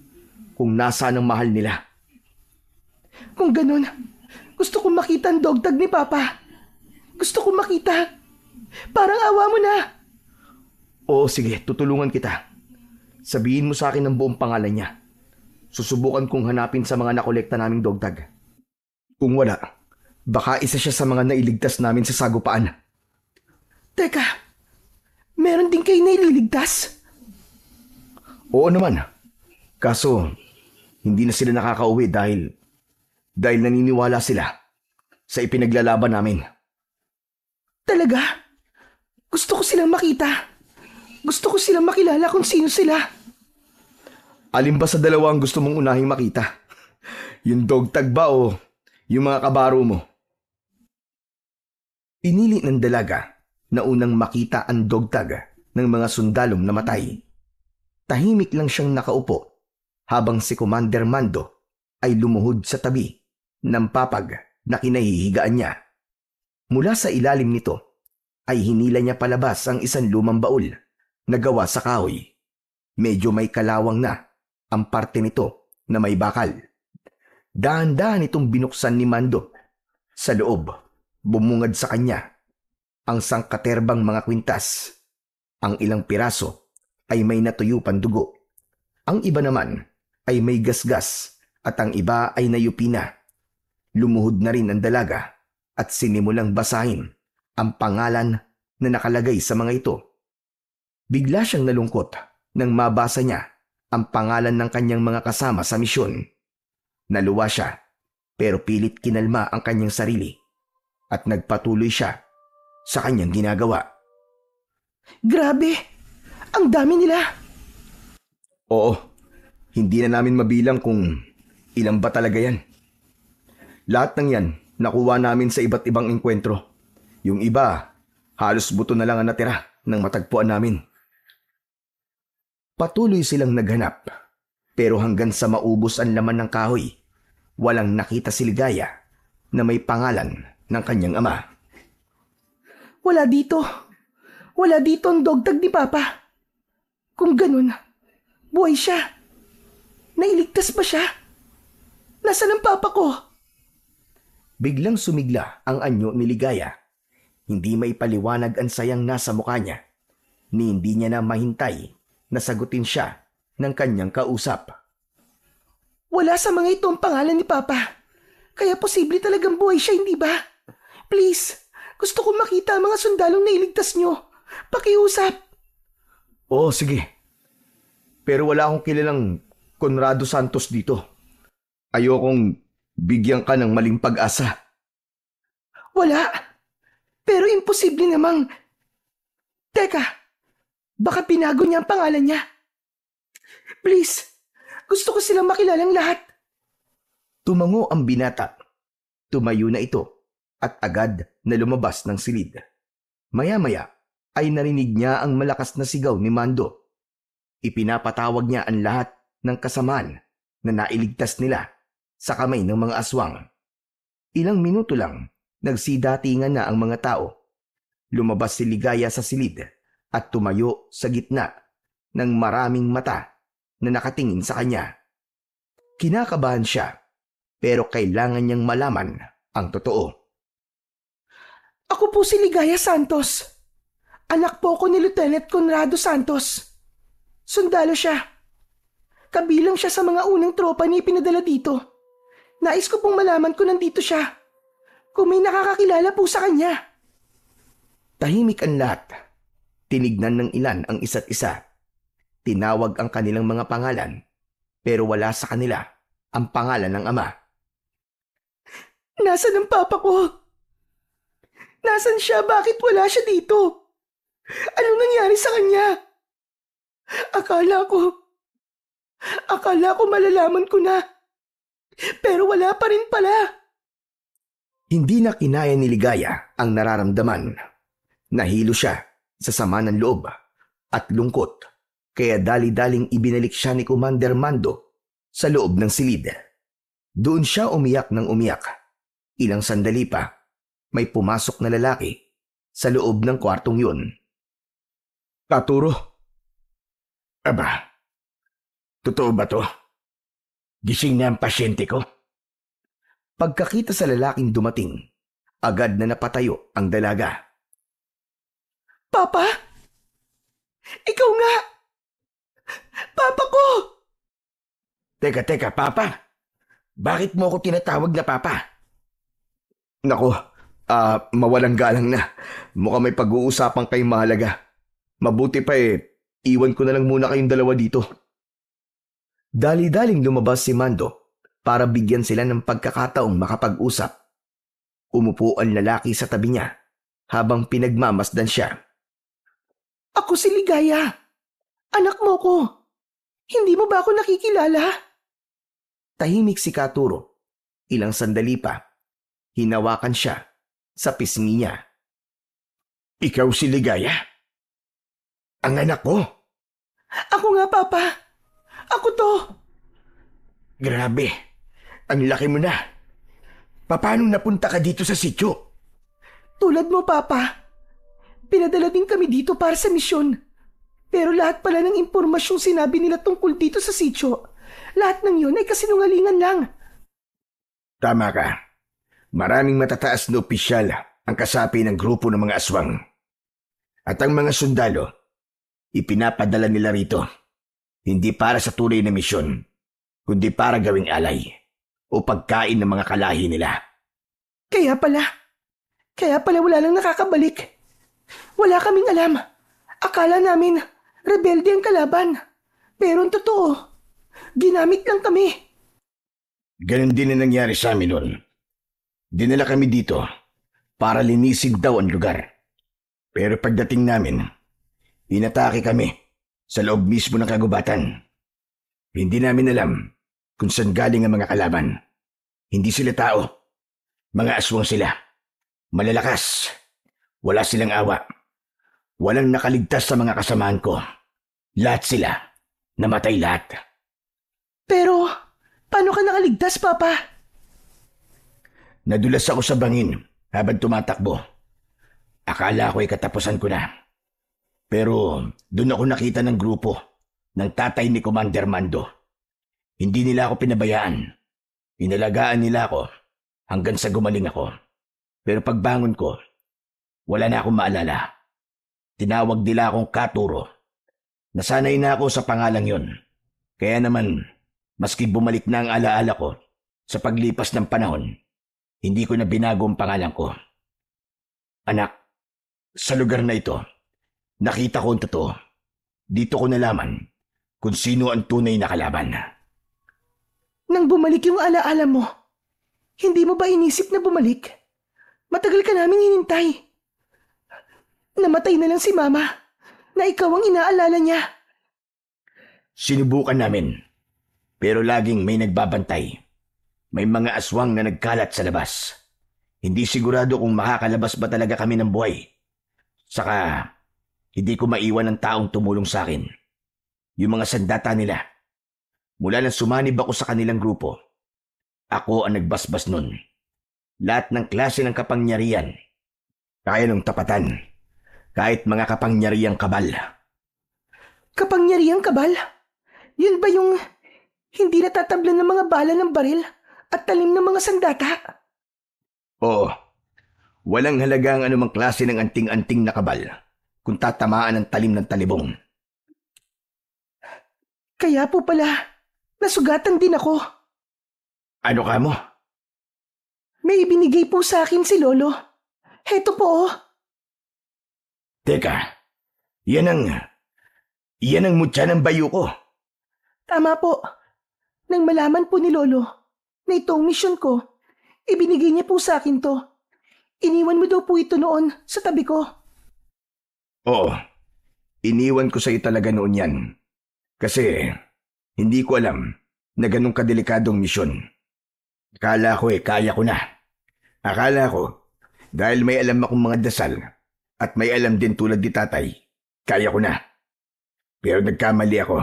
kung nasaan ang mahal nila. Kung ganun, gusto kong makita ang dog tag ni Papa. Gusto kong makita. Parang awa mo na. Oo, sige, tutulungan kita. Sabihin mo sa akin ang buong pangalan niya. Susubukan kong hanapin sa mga nakolekta naming dog tag. Kung wala, baka isa siya sa mga nailigtas namin sa sagupaan. Teka, meron din kayo naililigtas? Oo naman. Kaso, hindi na sila nakakauwi dahil naniniwala sila sa ipinaglalaban namin. Talaga? Gusto ko silang makita. Gusto ko silang makilala kung sino sila. Alin ba sa dalawa ang gusto mong unahing makita? Yung dog tag ba o yung mga kabaro mo? Pinili ng dalaga na unang makita ang dog tag ng mga sundalong namatay. Tahimik lang siyang nakaupo habang si Commander Mando ay lumuhod sa tabi ng papag na kinahihigaan niya. Mula sa ilalim nito ay hinila niya palabas ang isang lumang baul na gawa sa kahoy. Medyo may kalawang na ang parte nito na may bakal. Dahan-dahan itong binuksan ni Mando. Sa loob, bumungad sa kanya ang sangkaterbang mga kwintas. Ang ilang piraso ay may natuyo pang dugo. Ang iba naman ay may gasgas at ang iba ay nayupi na. Lumuhod na rin ang dalaga at sinimulang basahin ang pangalan na nakalagay sa mga ito. Bigla siyang nalungkot nang mabasa niya ang pangalan ng kanyang mga kasama sa misyon. Naluwa siya pero pilit kinalma ang kanyang sarili at nagpatuloy siya sa kanyang ginagawa. Grabe! Ang dami nila! Oo, hindi na namin mabilang kung ilan ba talaga yan. Lahat ng yan nakuha namin sa iba't ibang engkwentro. Yung iba, halos buto na lang ang natira ng matagpuan namin. Patuloy silang naghanap, pero hanggang sa maubos ang laman ng kahoy, walang nakita si Ligaya na may pangalan ng kanyang ama. Wala dito. Wala dito ang dog tag ni Papa. Kung ganun, buhay siya. Nailigtas ba siya? Nasaan ang Papa ko? Biglang sumigla ang anyo ni Ligaya. Hindi may paliwanag ang sayang nasa mukha niya, ni hindi niya na mahintay na sagutin siya ng kanyang kausap. Wala sa mga ito ang pangalan ni Papa. Kaya posible talagang buhay siya, hindi ba? Please, gusto kong makita ang mga sundalong nailigtas nyo. Pakiusap. Oo, sige. Pero wala akong kilalang Conrado Santos dito. Ayokong bigyan ka ng maling pag-asa. Wala. Pero imposible namang... Teka, baka pinago niya ang pangalan niya. Please, gusto ko silang makilalang lahat. Tumango ang binata. Tumayo na ito at agad na lumabas ng silid. Maya-maya ay narinig niya ang malakas na sigaw ni Mando. Ipinapatawag niya ang lahat ng kasamaan na nailigtas nila sa kamay ng mga aswang. Ilang minuto lang, nagsidatingan na ang mga tao. Lumabas si Ligaya sa silid at tumayo sa gitna ng maraming mata na nakatingin sa kanya. Kinakabahan siya, pero kailangan niyang malaman ang totoo. Ako po si Ligaya Santos. Anak po ko ni Lieutenant Conrado Santos. Sundalo siya. Kabilang siya sa mga unang tropa ni ipinadala dito. Nais ko pong malaman kung nandito siya. Kung may nakakakilala po sa kanya. Tahimik ang lahat. Tinignan ng ilan ang isa't isa. Tinawag ang kanilang mga pangalan, pero wala sa kanila ang pangalan ng ama. Nasaan ang papa ko? Nasaan siya? Bakit wala siya dito? Anong nangyari sa kanya? Akala ko malalaman ko na. Pero wala pa rin pala. Hindi na kinaya ni Ligaya ang nararamdaman. Nahilo siya sa sama ng loob at lungkot, kaya dali-daling ibinalik siya ni Commander Mando sa loob ng silid. Doon siya umiyak ng umiyak. Ilang sandali pa, may pumasok na lalaki sa loob ng kwartong yun. Taturo? Aba, totoo ba to? Gising na ang pasyente ko? Pagkakita sa lalaking dumating, agad na napatayo ang dalaga. Papa? Ikaw nga! Papa ko! Teka, Papa. Bakit mo ako tinatawag na Papa? Nako, mawalang galang na. Mukhang may pag-uusapan kayong mahalaga. Mabuti pa iwan ko na lang muna kayong dalawa dito. Dali-daling lumabas si Mando para bigyan sila ng pagkakataong makapag-usap. Umupo ang lalaki sa tabi niya habang pinagmamasdan siya. Ako si Ligaya. Anak mo ko. Hindi mo ba ako nakikilala? Tahimik si Katuro. Ilang sandali pa, hinawakan siya sa pisngi niya. Ikaw si Ligaya? Ang anak ko? Ako nga, Papa. Ako to. Grabe. Ang laki mo na. Paano napunta ka dito sa sityo? Tulad mo, Papa. Pinadala din kami dito para sa misyon. Pero lahat pala ng impormasyong sinabi nila tungkol dito sa sityo, lahat ng yun ay kasinungalingan lang. Tama ka. Maraming matataas na opisyal ang kasapi ng grupo ng mga aswang. At ang mga sundalo, ipinapadala nila rito. Hindi para sa tunay na misyon, kundi para gawing alay o pagkain ng mga kalahi nila. Kaya pala wala lang nakakabalik. Wala kaming alam. Akala namin rebelde ang kalaban. Pero ang totoo, ginamit lang kami. Ganon din na nangyari sa amin noon. Dinala kami dito para linisin daw ang lugar. Pero pagdating namin, inatake kami sa loob mismo ng kagubatan. Hindi namin alam kung saan galing ang mga kalaban. Hindi sila tao. Mga aswang sila. Malalakas. Wala silang awa. Walang nakaligtas sa mga kasamaan ko. Lahat sila. Namatay lahat. Pero, paano ka nakaligtas, Papa? Nadulas ako sa bangin habang tumatakbo. Akala ko ay katapusan ko na. Pero doon ako nakita ng grupo ng tatay ni Commander Mando. Hindi nila ako pinabayaan. Inalagaan nila ako hanggang sa gumaling ako. Pero pagbangon ko, wala na akong maalala. Tinawag nila akong Katuro. Nasanay na ako sa pangalang yon. Kaya naman, maski bumalik na ang alaala ko sa paglipas ng panahon, hindi ko na binago ang pangalan ko. Anak, sa lugar na ito, Nakita ko ang totoo. Dito ko nalaman kung sino ang tunay na kalaban. Nang bumalik yung alaala mo, hindi mo ba inisip na bumalik? Matagal ka naming hinintay. Namatay na lang si Mama na ikaw ang inaalala niya. Sinubukan namin, pero laging may nagbabantay. May mga aswang na nagkalat sa labas. Hindi sigurado kung makakalabas ba talaga kami ng buhay. Saka, hindi ko maiwan ang taong tumulong sa akin. Yung mga sandata nila. Mula nang sumanib ako sa kanilang grupo, ako ang nagbasbas nun. Lahat ng klase ng kapangyarihan. Kaya nung tapatan. Kahit mga kapangyarihang kabal. Kapangyarihang kabal? Yun ba yung hindi natatablan ng mga bala ng baril at talim ng mga sandata? Oo. Walang halaga ang anumang klase ng anting-anting na kabal kung tatamaan ng talim ng talibong. Kaya po pala, nasugatan din ako. Ano ka mo? May ibinigay po sa akin si Lolo. Heto po. Teka, yan ang mutya ng bayo ko. Tama po. Nang malaman po ni Lolo na itong misyon ko, ibinigay niya po sa akin to. Iniwan mo daw po ito noon sa tabi ko. Oo, iniwan ko sa iyo talaga noon yan. Kasi hindi ko alam na ganun kadelikadong misyon. Akala ko kaya ko na. Akala ko, dahil may alam akong mga dasal at may alam din tulad ni tatay, kaya ko na. Pero nagkamali ako.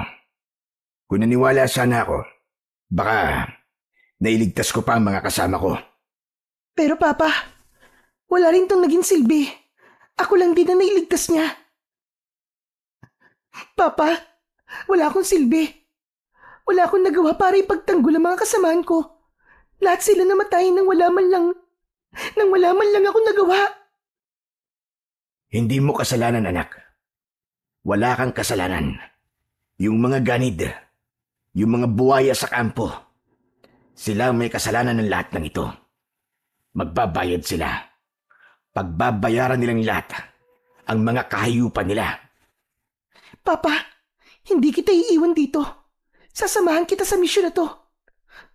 Kung naniwala sana ako, baka nailigtas ko pa ang mga kasama ko. Pero Papa, wala rin tong naging silbi. Ako lang din ang nailigtas niya. Papa, wala akong silbi. Wala akong nagawa para ipagtanggol ang mga kasamaan ko. Lahat sila namatay nang wala man lang ako nagawa. Hindi mo kasalanan, anak. Wala kang kasalanan. Yung mga ganid, yung mga buwaya sa kampo, sila may kasalanan ng lahat ng ito. Magbabayad sila. Pagbabayaran nilang lahat ang mga kahayupan nila. Papa, hindi kita iiwan dito. Sasamahan kita sa misyon na to.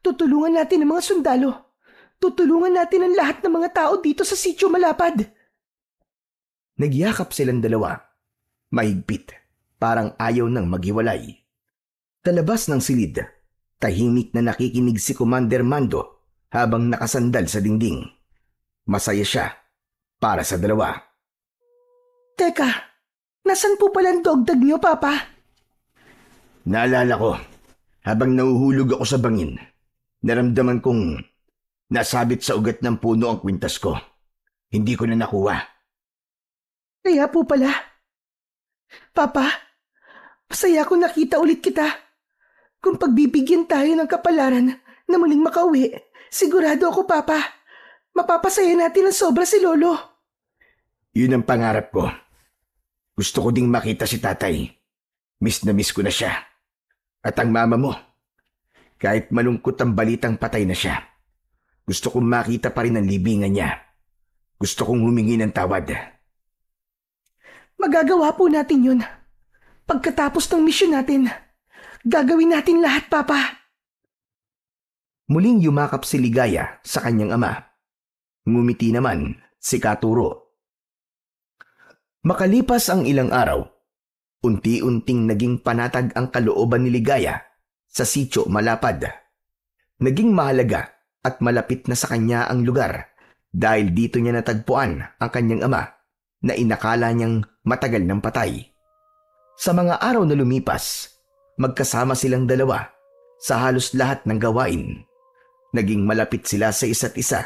Tutulungan natin ang mga sundalo. Tutulungan natin ang lahat ng mga tao dito sa Sitio Malapad. Nagyakap silang dalawa. Mahigpit, parang ayaw nang maghiwalay. Talabas ng silid, tahimik na nakikinig si Commander Mando habang nakasandal sa dingding. Masaya siya para sa dalawa. Teka, nasan po pala ang dogdag niyo, Papa? Naalala ko, habang nahuhulog ako sa bangin, naramdaman kong nasabit sa ugat ng puno ang kwintas ko. Hindi ko na nakuha. Kaya po pala. Papa, masaya akong nakita ulit kita. Kung pagbibigyan tayo ng kapalaran na muling makauwi, sigurado ako, Papa, mapapasaya natin ang sobra si Lolo. Yun ang pangarap ko. Gusto ko ding makita si tatay. Miss na miss ko na siya. At ang mama mo. Kahit malungkot ang balitang patay na siya, gusto kong makita pa rin ang libingan niya. Gusto kong humingi ng tawad. Magagawa po natin yun. Pagkatapos ng misyon natin, gagawin natin lahat, Papa. Muling yumakap si Ligaya sa kanyang ama. Ngumiti naman si Katuro. Makalipas ang ilang araw, unti-unting naging panatag ang kalooban ni Ligaya sa Sitio Malapad. Naging mahalaga at malapit na sa kanya ang lugar dahil dito niya natagpuan ang kanyang ama na inakala niyang matagal ng patay. Sa mga araw na lumipas, magkasama silang dalawa sa halos lahat ng gawain. Naging malapit sila sa isa't isa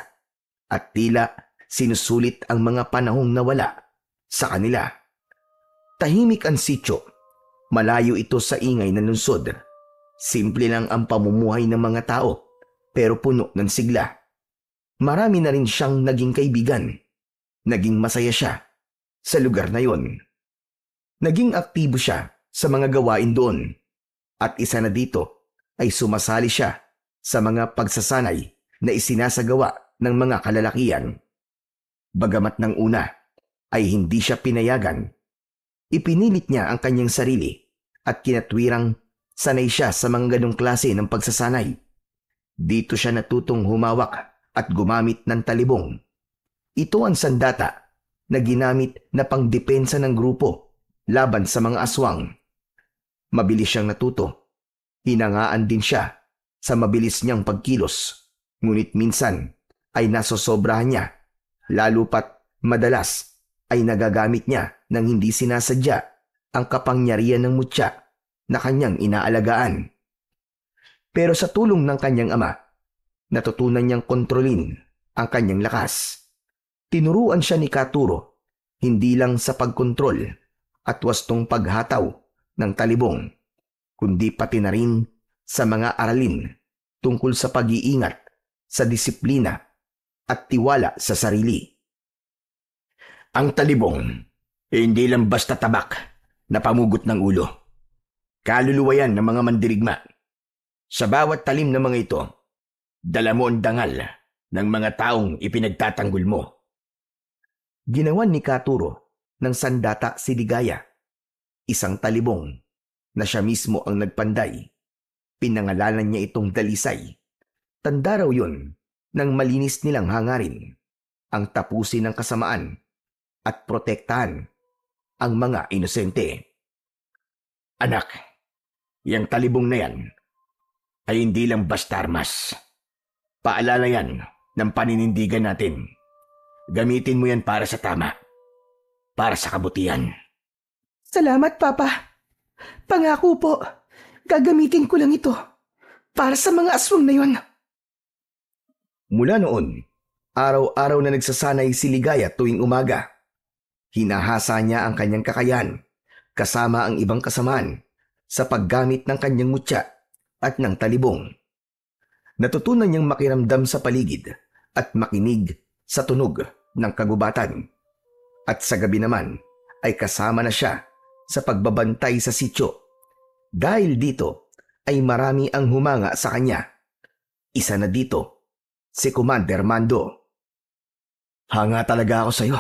at tila sinusulit ang mga panahong nawala sa kanila. Tahimik ang sitio. Malayo ito sa ingay ng lungsod. Simple lang ang pamumuhay ng mga tao pero puno ng sigla. Marami na rin siyang naging kaibigan. Naging masaya siya sa lugar na yon. Naging aktibo siya sa mga gawain doon. At isa na dito ay sumasali siya sa mga pagsasanay na isinasagawa ng mga kalalakian. Bagamat ng una ay hindi siya pinayagan, Ipinilit niya ang kanyang sarili at kinatwirang sanay siya sa mga ganong klase ng pagsasanay. Dito siya natutong humawak at gumamit ng talibong. Ito ang sandata na ginamit na pangdepensa ng grupo laban sa mga aswang. Mabilis siyang natuto. Hinangaan din siya sa mabilis niyang pagkilos. Ngunit minsan ay nasosobrahan niya, lalo pat madalas ay nagagamit niya ng hindi sinasadya ang kapangyarihan ng mutya na kanyang inaalagaan. Pero sa tulong ng kanyang ama, natutunan niyang kontrolin ang kanyang lakas. Tinuruan siya ni Katuro hindi lang sa pagkontrol at wastong paghataw ng talibong, kundi pati na rin sa mga aralin tungkol sa pag-iingat, sa disiplina at tiwala sa sarili. Ang talibong, hindi lang basta tabak na pamugot ng ulo. Kaluluwa yan ng mga mandirigma. Sa bawat talim na mga ito, dala mo ang dangal ng mga taong ipinagtatanggol mo. Ginawan ni Katuro ng sandata si Ligaya, isang talibong na siya mismo ang nagpanday. Pinangalanan niya itong Dalisay. Tanda raw yun ng malinis nilang hangarin, ang tapusin ng kasamaan at protektahan ang mga inosente. Anak, yang talibong na yan ay hindi lang basta armas. Paalala yan ng paninindigan natin. Gamitin mo yan para sa tama, para sa kabutihan. Salamat, Papa. Pangako po, gagamitin ko lang ito para sa mga aswang na yon. Mula noon, araw-araw na nagsasanay si Ligaya tuwing umaga. Hinahasa niya ang kanyang kakayahan kasama ang ibang kasamaan sa paggamit ng kanyang mutya at ng talibong. Natutunan niyang makiramdam sa paligid at makinig sa tunog ng kagubatan. At sa gabi naman ay kasama na siya sa pagbabantay sa sityo. Dahil dito ay marami ang humanga sa kanya. Isa na dito si Commander Mando. Hanga talaga ako sa'yo.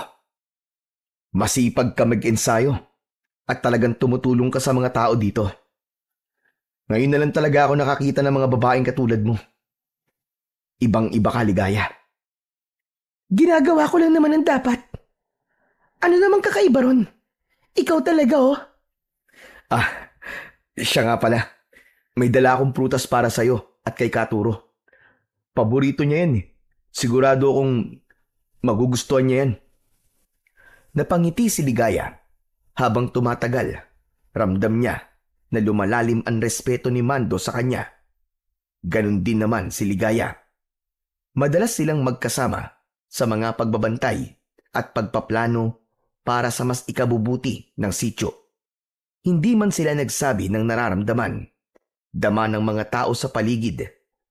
Masipag ka mag-ensayo at talagang tumutulong ka sa mga tao dito. Ngayon na lang talaga ako nakakita ng mga babaeng katulad mo. Ibang-iba ka, Ligaya. Ginagawa ko lang naman ang dapat. Ano namang kakaiba ron? Ikaw talaga, oh. Siya nga pala. May dala akong prutas para sa'yo at kay Katuro. Paborito niya yan eh. Sigurado akong magugustuhan niya yan. Napangiti si Ligaya. Habang tumatagal, ramdam niya na lumalalim ang respeto ni Mando sa kanya. Ganon din naman si Ligaya. Madalas silang magkasama sa mga pagbabantay at pagpaplano para sa mas ikabubuti ng sityo. Hindi man sila nagsabi ng nararamdaman. Dama ng mga tao sa paligid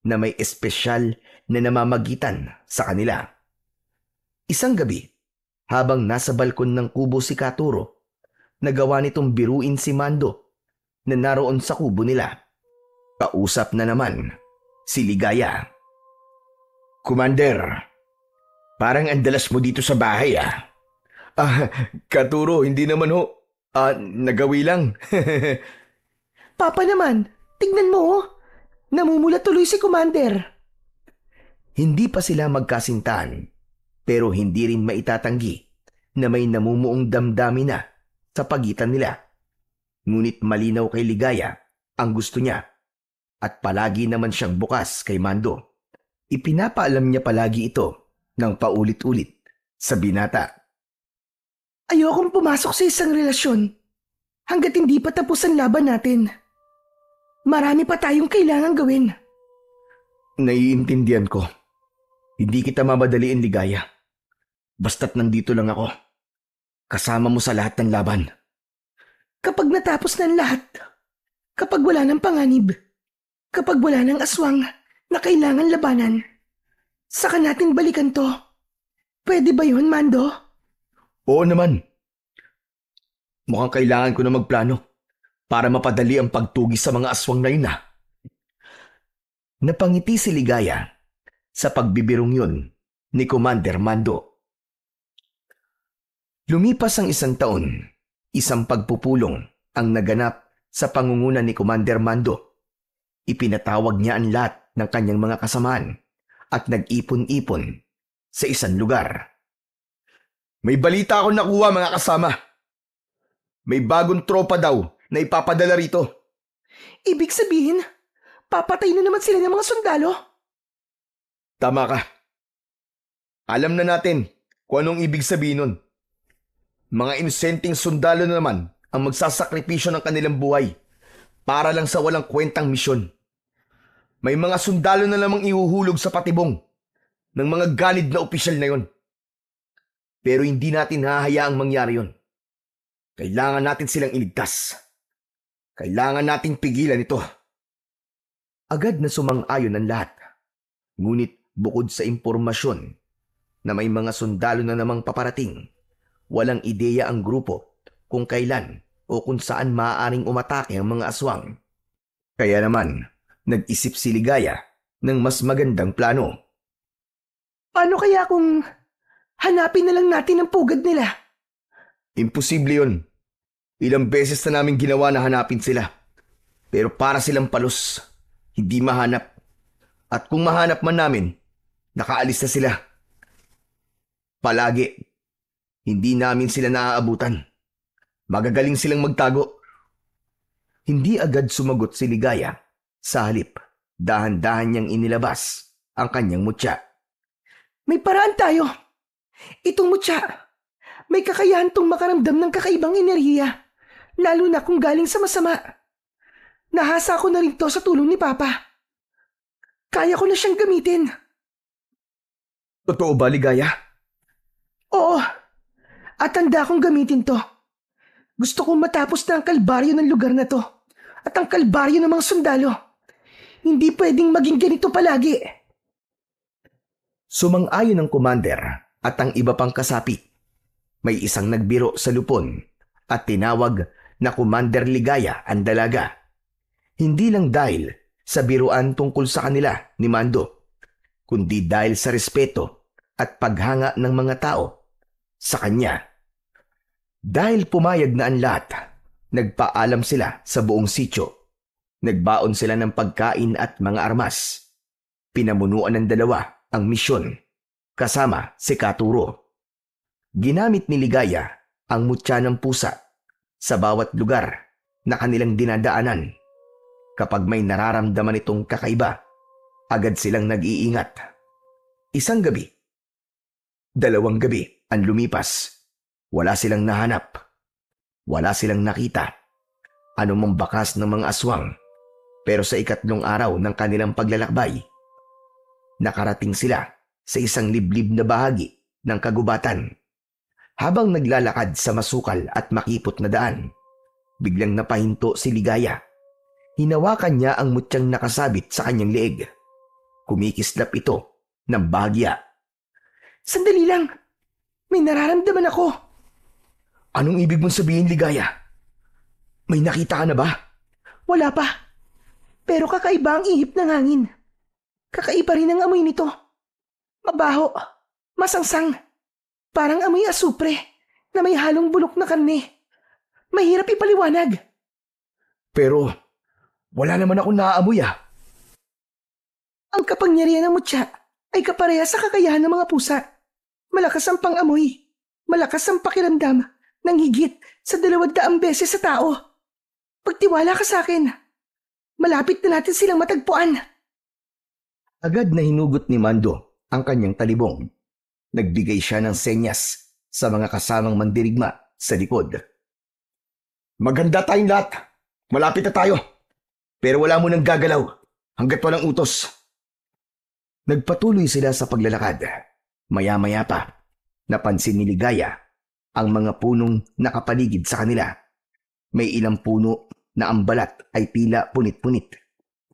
na may espesyal na namamagitan sa kanila. Isang gabi, habang nasa balkon ng kubo si Katuro, nagawa nitong biruin si Mando na naroon sa kubo nila. Kausap na naman si Ligaya. Commander, parang andalas mo dito sa bahay ah. Katuro, hindi naman ho. Nagawi lang. Papa naman, tignan mo, oh. Namumula tuloy si Commander. Hindi pa sila magkasintahan, pero hindi rin maitatanggi na may namumuong damdamin na sa pagitan nila. Ngunit malinaw kay Ligaya ang gusto niya at palagi naman siyang bukas kay Mando. Ipinapaalam niya palagi ito ng paulit-ulit sa binata. Ayokong pumasok sa isang relasyon hanggat hindi pa tapos ang laban natin. Marami pa tayong kailangan gawin. Naiintindihan ko. Hindi kita mamadaliin, Ligaya. Basta't nandito lang ako. Kasama mo sa lahat ng laban. Kapag natapos na ang lahat, kapag wala ng panganib, kapag wala ng aswang na kailangan labanan, saka natin balikan to. Pwede ba yun, Mando? Oo naman. Mukhang kailangan ko na magplano para mapadali ang pagtugis sa mga aswang na yun ah. Napangiti si Ligaya sa pagbibirong yun ni Commander Mando. Lumipas ang 1 taon Isang pagpupulong ang naganap sa pangunguna ni Commander Mando. Ipinatawag niya ang lahat ng kanyang mga kasamaan at nag-ipon-ipon sa isang lugar. May balita akong nakuha, mga kasama. May bagong tropa daw na ipapadala rito. Ibig sabihin, papatay na naman sila ng mga sundalo? Tama ka. Alam na natin kung anong ibig sabihin nun. Mga inosenteng sundalo na naman ang magsasakripisyo ng kanilang buhay para lang sa walang kwentang misyon. May mga sundalo na namang ihuhulog sa patibong ng mga ganid na opisyal na yon. Pero hindi natin hahayaang mangyari yon. Kailangan natin silang iligtas. Kailangan nating pigilan ito. Agad na sumang-ayon ang lahat. Ngunit bukod sa impormasyon na may mga sundalo na namang paparating, walang ideya ang grupo kung kailan o kung saan maaaring umatake ang mga aswang. Kaya naman, nag-isip si Ligaya ng mas magandang plano. Paano kaya kung hanapin na lang natin ang pugad nila? Imposible yun. Ilang beses na namin ginawa na hanapin sila. Pero para silang palos, hindi mahanap. At kung mahanap man namin, nakaalis na sila. Palagi, hindi namin sila naaabutan. Magagaling silang magtago. Hindi agad sumagot si Ligaya. Sa halip, dahan-dahan niyang inilabas ang kanyang mutya. May paraan tayo. Itong mutya, may kakayahan tong makaramdam ng kakaibang enerhiya, lalo na kung galing sa masama. Nahasa ko na rin to sa tulong ni Papa. Kaya ko na siyang gamitin. Totoo ba, Ligaya? Oo, at handa akong gamitin to. Gusto kong matapos na ang kalbaryo ng lugar na to at ang kalbaryo ng mga sundalo. Hindi pwedeng maging ganito palagi. Sumang-ayon ang commander at ang iba pang kasapi. May isang nagbiro sa lupon at tinawag na Commander Ligaya ang dalaga. Hindi lang dahil sa biruan tungkol sa kanila ni Mando, kundi dahil sa respeto at paghanga ng mga tao sa kanya. Dahil pumayag na ang lahat, nagpaalam sila sa buong sityo. Nagbaon sila ng pagkain at mga armas. Pinamunuan ng dalawa ang misyon, kasama si Katuro. Ginamit ni Ligaya ang mutya ng pusa sa bawat lugar na kanilang dinadaanan. Kapag may nararamdaman itong kakaiba, agad silang nag-iingat. Isang gabi, 2 gabi ang lumipas. Wala silang nahanap. Wala silang nakita. Anumang bakas ng mga aswang. Pero sa 3 araw ng kanilang paglalakbay, nakarating sila sa isang liblib na bahagi ng kagubatan. Habang naglalakad sa masukal at makipot na daan, biglang napahinto si Ligaya. Hinawakan niya ang mutyang nakasabit sa kanyang leeg. Kumikislap ito ng bahagya. Sandali lang, may nararamdaman ako. Anong ibig mong sabihin, Ligaya? May nakita ka na ba? Wala pa. Pero kakaiba ang ihip ng hangin. Kakaiba rin ang amoy nito. Mabaho, masangsang, parang amoy asupre na may halong bulok na karne. Mahirap ipaliwanag. Pero wala naman akong naaamoy ah. Ang kapangyarihan ng mutya ay kapareha sa kakayahan ng mga pusa. Malakas ang pang-amoy, malakas ang pakiramdam ng higit sa 200 beses sa tao. Pagtiwala ka sa akin. Malapit na natin silang matagpuan. Agad na hinugot ni Mando ang kanyang talibong. Nagbigay siya ng senyas sa mga kasamang mandirigma sa likod. Maganda tayong lahat. Malapit na tayo. Pero wala mo nang gagalaw hanggat walang utos. Nagpatuloy sila sa paglalakad. Maya-maya pa, napansin ni Ligaya ang mga punong nakapaligid sa kanila. May ilang puno na ang balat ay tila punit-punit,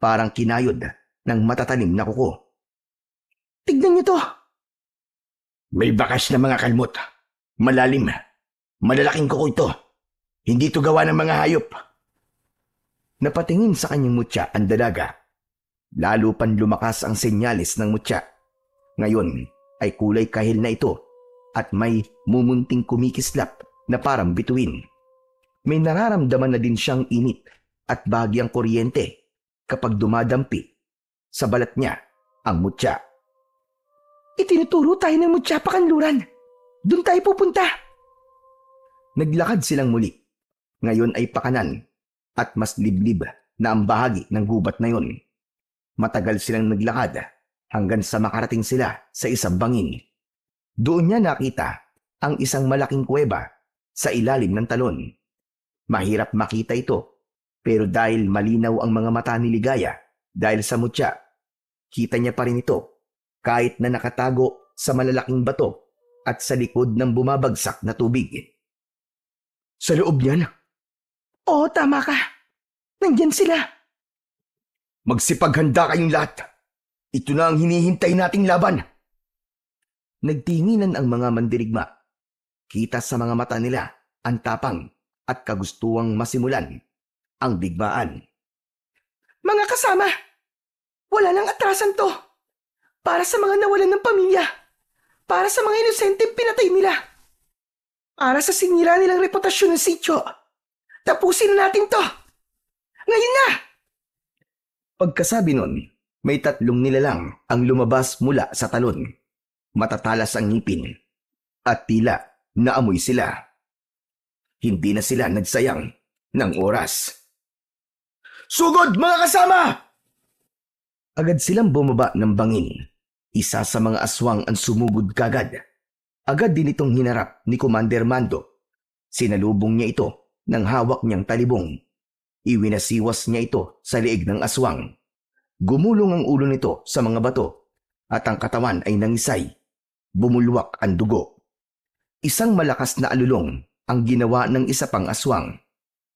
parang kinayod ng matatanim na kuko. Tignan niyo to. May bakas na mga kalmot. Malalim. Malalaking kuko ito. Hindi ito gawa ng mga hayop. Napatingin sa kanyang mutya ang dalaga. Lalo pan lumakas ang senyalis ng mutya. Ngayon ay kulay kahil na ito at may mumunting kumikislap na parang bituin. May nararamdaman na din siyang init at bahagyang kuryente kapag dumadampi sa balat niya ang mutya. Itinuturo tayo ng mutya pa kanluran. Doon tayo pupunta. Naglakad silang muli. Ngayon ay pakanan at mas liblib na ang bahagi ng gubat na yon. Matagal silang naglakad hanggang sa makarating sila sa isang bangin. Doon niya nakita ang isang malaking kuweba sa ilalim ng talon. Mahirap makita ito, pero dahil malinaw ang mga mata ni Ligaya dahil sa mutya, kita niya pa rin ito kahit na nakatago sa malalaking bato at sa likod ng bumabagsak na tubig. Sa loob niyan? Oo, tama ka. Nandyan sila. Magsipaghanda kayong lahat. Ito na ang hinihintay nating laban. Nagtinginan ang mga mandirigma. Kita sa mga mata nila ang tapang at kagustuhang masimulan ang digmaan. Mga kasama, wala nang atrasan to. Para sa mga nawalan ng pamilya. Para sa mga inosenteng pinatay nila. Para sa sinira nilang reputasyon ng sityo. Tapusin na natin to. Ngayon na! Pagkasabi nun, may 3 nilalang ang lumabas mula sa talon. Matatalas ang ngipin at tila naamoy sila. Hindi na sila nagsayang ng oras. Sugod, mga kasama! Agad silang bumaba ng bangin. Isa sa mga aswang ang sumugod kagad. Agad din itong hinarap ni Commander Mando. Sinalubong niya ito ng hawak niyang talibong. Iwinasiwas niya ito sa liig ng aswang. Gumulong ang ulo nito sa mga bato at ang katawan ay nangisay. Bumulwak ang dugo. Isang malakas na alulong ang ginawa ng isa pang aswang.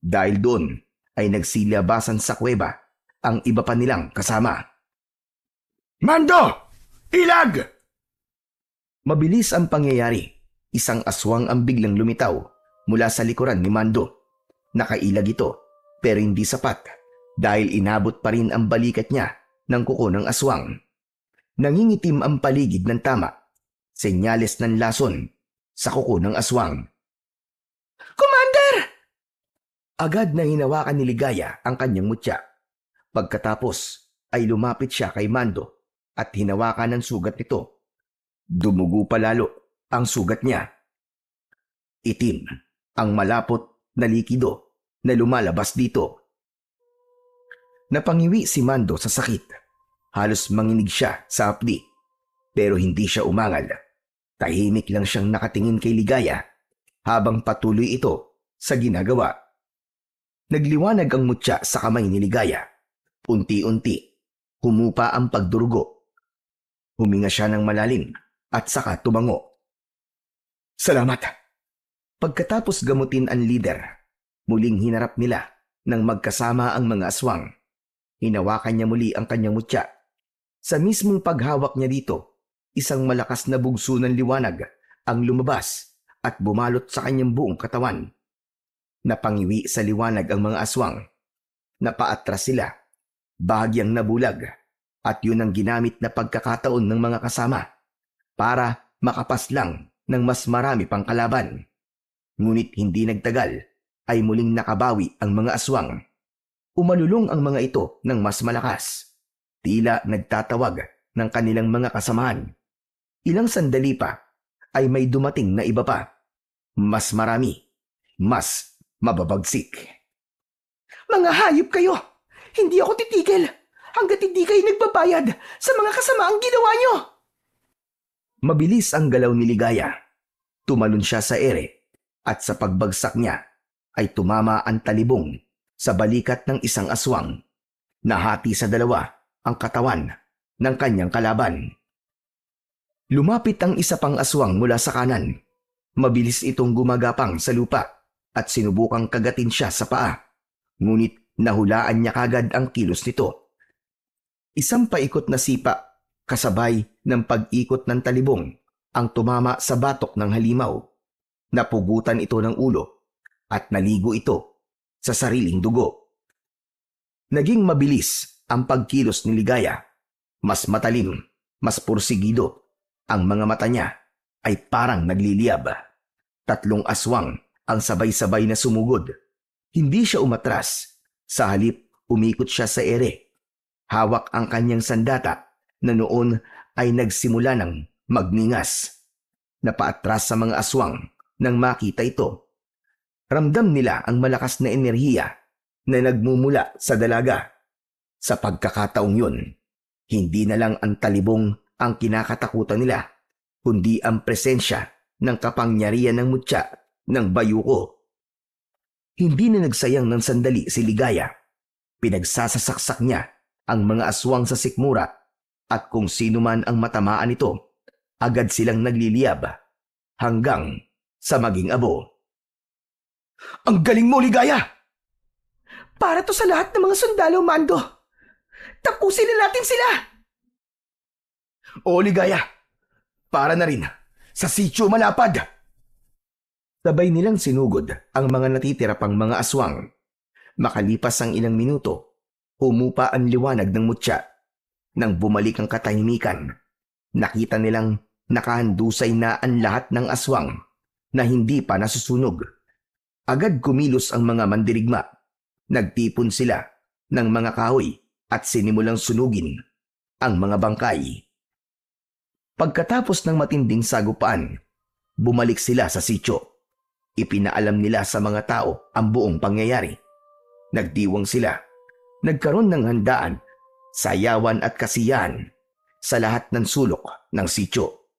Dahil doon ay nagsilyabasan sa kuweba ang iba pa nilang kasama. Mando! Ilag! Mabilis ang pangyayari. Isang aswang ang biglang lumitaw mula sa likuran ni Mando. Nakailag ito pero hindi sapat dahil inabot pa rin ang balikat niya ng kuko ng aswang. Nangingitim ang paligid ng tama. Senyales ng lason sa kuko ng aswang. Commander! Agad na hinawakan ni Ligaya ang kanyang mutya. Pagkatapos ay lumapit siya kay Mando at hinawakan ang sugat nito. Dumugo pa lalo ang sugat niya. Itim ang malapot na likido na lumalabas dito. Napangiwi si Mando sa sakit. Halos manginig siya sa hapdi. Pero hindi siya umangal. Tahimik lang siyang nakatingin kay Ligaya habang patuloy ito sa ginagawa. Nagliwanag ang mutya sa kamay ni Ligaya. Unti-unti, humupa ang pagdurugo. Huminga siya ng malalim at saka tumango. Salamat. Pagkatapos gamutin ang leader, muling hinarap nila nang magkasama ang mga aswang. Hinawakan niya muli ang kanyang mutya. Sa mismong paghawak niya dito, isang malakas na bugso ng liwanag ang lumabas at bumalot sa kanyang buong katawan. Napangiwi sa liwanag ang mga aswang. Napaatras sila, bahagyang nabulag, at yun ang ginamit na pagkakataon ng mga kasama para makapaslang ng mas marami pang kalaban. Ngunit hindi nagtagal ay muling nakabawi ang mga aswang. Umalulong ang mga ito ng mas malakas. Tila nagtatawag ng kanilang mga kasamahan. Ilang sandali pa ay may dumating na iba pa. Mas marami, mas mababagsik. Mga hayop kayo! Hindi ako titigil hanggat hindi kayo nagbabayad sa mga kasamaang ginawa nyo! Mabilis ang galaw ni Ligaya. Tumalon siya sa ere at sa pagbagsak niya ay tumama ang talibong sa balikat ng isang aswang. Nahati sa dalawa ang katawan ng kanyang kalaban. Lumapit ang isa pang aswang mula sa kanan. Mabilis itong gumagapang sa lupa at sinubukang kagatin siya sa paa. Ngunit nahulaan niya kagad ang kilos nito. Isang paikot na sipa kasabay ng pag-ikot ng talibong ang tumama sa batok ng halimaw. Napugutan ito ng ulo at naligo ito sa sariling dugo. Naging mabilis ang pagkilos ni Ligaya. Mas matalim, mas pursigido. Ang mga mata niya ay parang nagliliyab. 3 aswang ang sabay-sabay na sumugod Hindi siya umatras. Sa halip, umikot siya sa ere. Hawak ang kanyang sandata na noon ay nagsimula ng magningas. Napaatras sa mga aswang nang makita ito. Ramdam nila ang malakas na enerhiya na nagmumula sa dalaga. Sa pagkakataong yun, hindi na lang ang talibong ang kinakatakutan nila, kundi ang presensya ng kapangyarihan ng mutya ng bayuko. Hindi na nagsayang ng sandali si Ligaya. Pinagsasasaksak niya ang mga aswang sa sikmura at kung sino man ang matamaan nito, agad silang nagliliyab hanggang sa maging abo. Ang galing mo, Ligaya! Para to sa lahat ng mga sundalo, Mando. Tapusin na natin sila! O Ligaya, para na rin sa Sitio Malapad! Sabay nilang sinugod ang mga natitira pang mga aswang. Makalipas ang ilang minuto, humupa ang liwanag ng mutya. Nang bumalik ang katahimikan, nakita nilang nakahandusay na ang lahat ng aswang na hindi pa nasusunog. Agad kumilos ang mga mandirigma. Nagtipon sila ng mga kahoy at sinimulang sunugin ang mga bangkay. Pagkatapos ng matinding sagupaan, bumalik sila sa sitio. Ipinaalam nila sa mga tao ang buong pangyayari. Nagdiwang sila. Nagkaroon ng handaan, sayawan at kasiyahan sa lahat ng sulok ng sitio.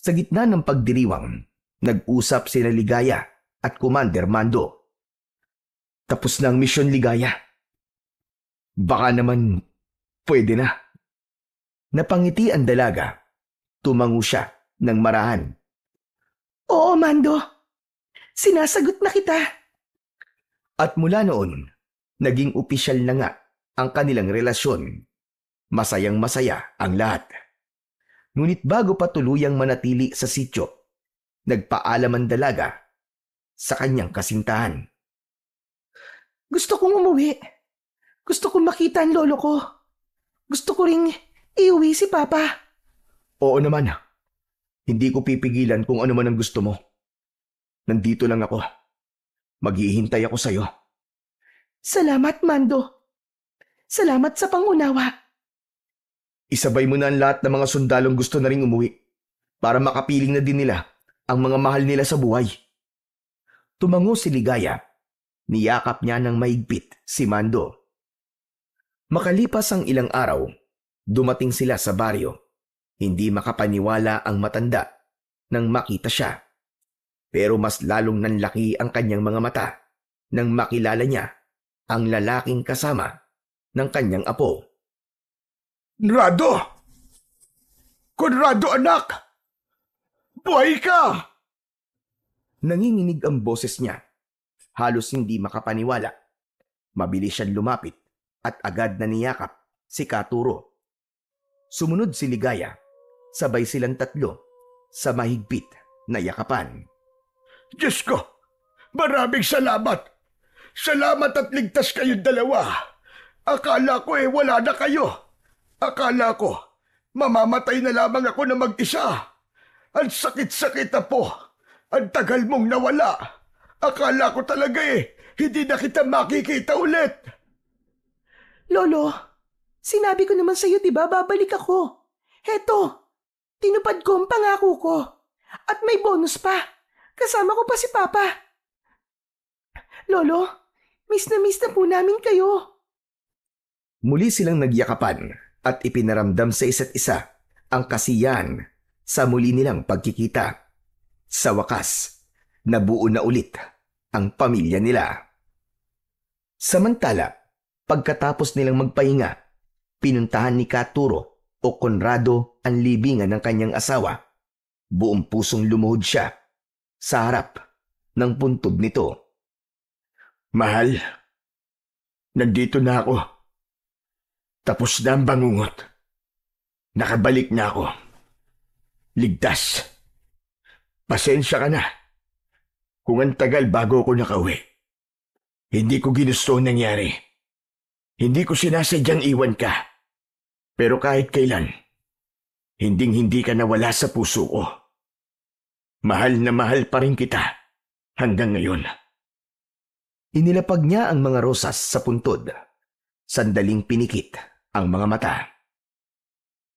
Sa gitna ng pagdiriwang, nag-usap sina Ligaya at Commander Mando. Tapos na ang misyon, Ligaya. Baka naman pwede na. Napangiti ang dalaga. Tumango siya ng marahan. Oo, Mando. Sinasagot na kita. At mula noon, naging opisyal na nga ang kanilang relasyon. Masayang masaya ang lahat. Ngunit bago pa tuluyang manatili sa sityo, nagpaalam ang dalaga sa kanyang kasintahan. Gusto kong umuwi. Gusto kong makita ang lolo ko. Gusto ko ring iuwi si Papa. Oo naman. Hindi ko pipigilan kung ano man ang gusto mo. Nandito lang ako. Maghihintay ako sa'yo. Salamat, Mando. Salamat sa pangunawa. Isabay mo na ang lahat ng mga sundalong gusto na ring umuwi para makapiling na din nila ang mga mahal nila sa buhay. Tumango si Ligaya. Niyakap niya ng mahigpit si Mando. Makalipas ang ilang araw, dumating sila sa baryo. Hindi makapaniwala ang matanda nang makita siya. Pero mas lalong nanlaki ang kanyang mga mata nang makilala niya ang lalaking kasama ng kanyang apo. Conrado! Conrado, anak! Buhay ka! Nanginginig ang boses niya. Halos hindi makapaniwala. Mabilis siyang lumapit at agad na niyakap si Katuro. Sumunod si Ligaya. Sabay silang tatlo sa mahigpit na yakapan. Diyos ko, maraming salamat. Salamat at ligtas kayong dalawa. Akala ko wala na kayo. Akala ko, mamamatay na lamang ako na mag-isa. Ang sakit-sakit na po. Ang tagal mong nawala. Akala ko talaga hindi na kita makikita ulit. Lolo, sinabi ko naman sa'yo, diba, babalik ako. Heto, tinupad ko ang pangako ko. At may bonus pa. Kasama ko pa si Papa. Lolo, miss na po namin kayo. Muli silang nagyakapan at ipinaramdam sa isa't isa ang kasiyahan sa muli nilang pagkikita. Sa wakas, nabuo na ulit ang pamilya nila. Samantala, pagkatapos nilang magpahinga, pinuntahan ni Katuro o Conrado ang libingan ng kanyang asawa. Buong pusong lumuhod siya sa harap ng puntod nito. Mahal, nandito na ako. Tapos na ang bangungot. Nakabalik na ako. Ligtas. Pasensya ka na. Kung ang tagal bago ako nakauwi. Hindi ko ginusto ang nangyari. Hindi ko sinasadyang iwan ka. Pero kahit kailan, hinding-hindi ka nawala sa puso ko. Mahal na mahal pa rin kita hanggang ngayon. Inilapag niya ang mga rosas sa puntod. Sandaling pinikit ang mga mata.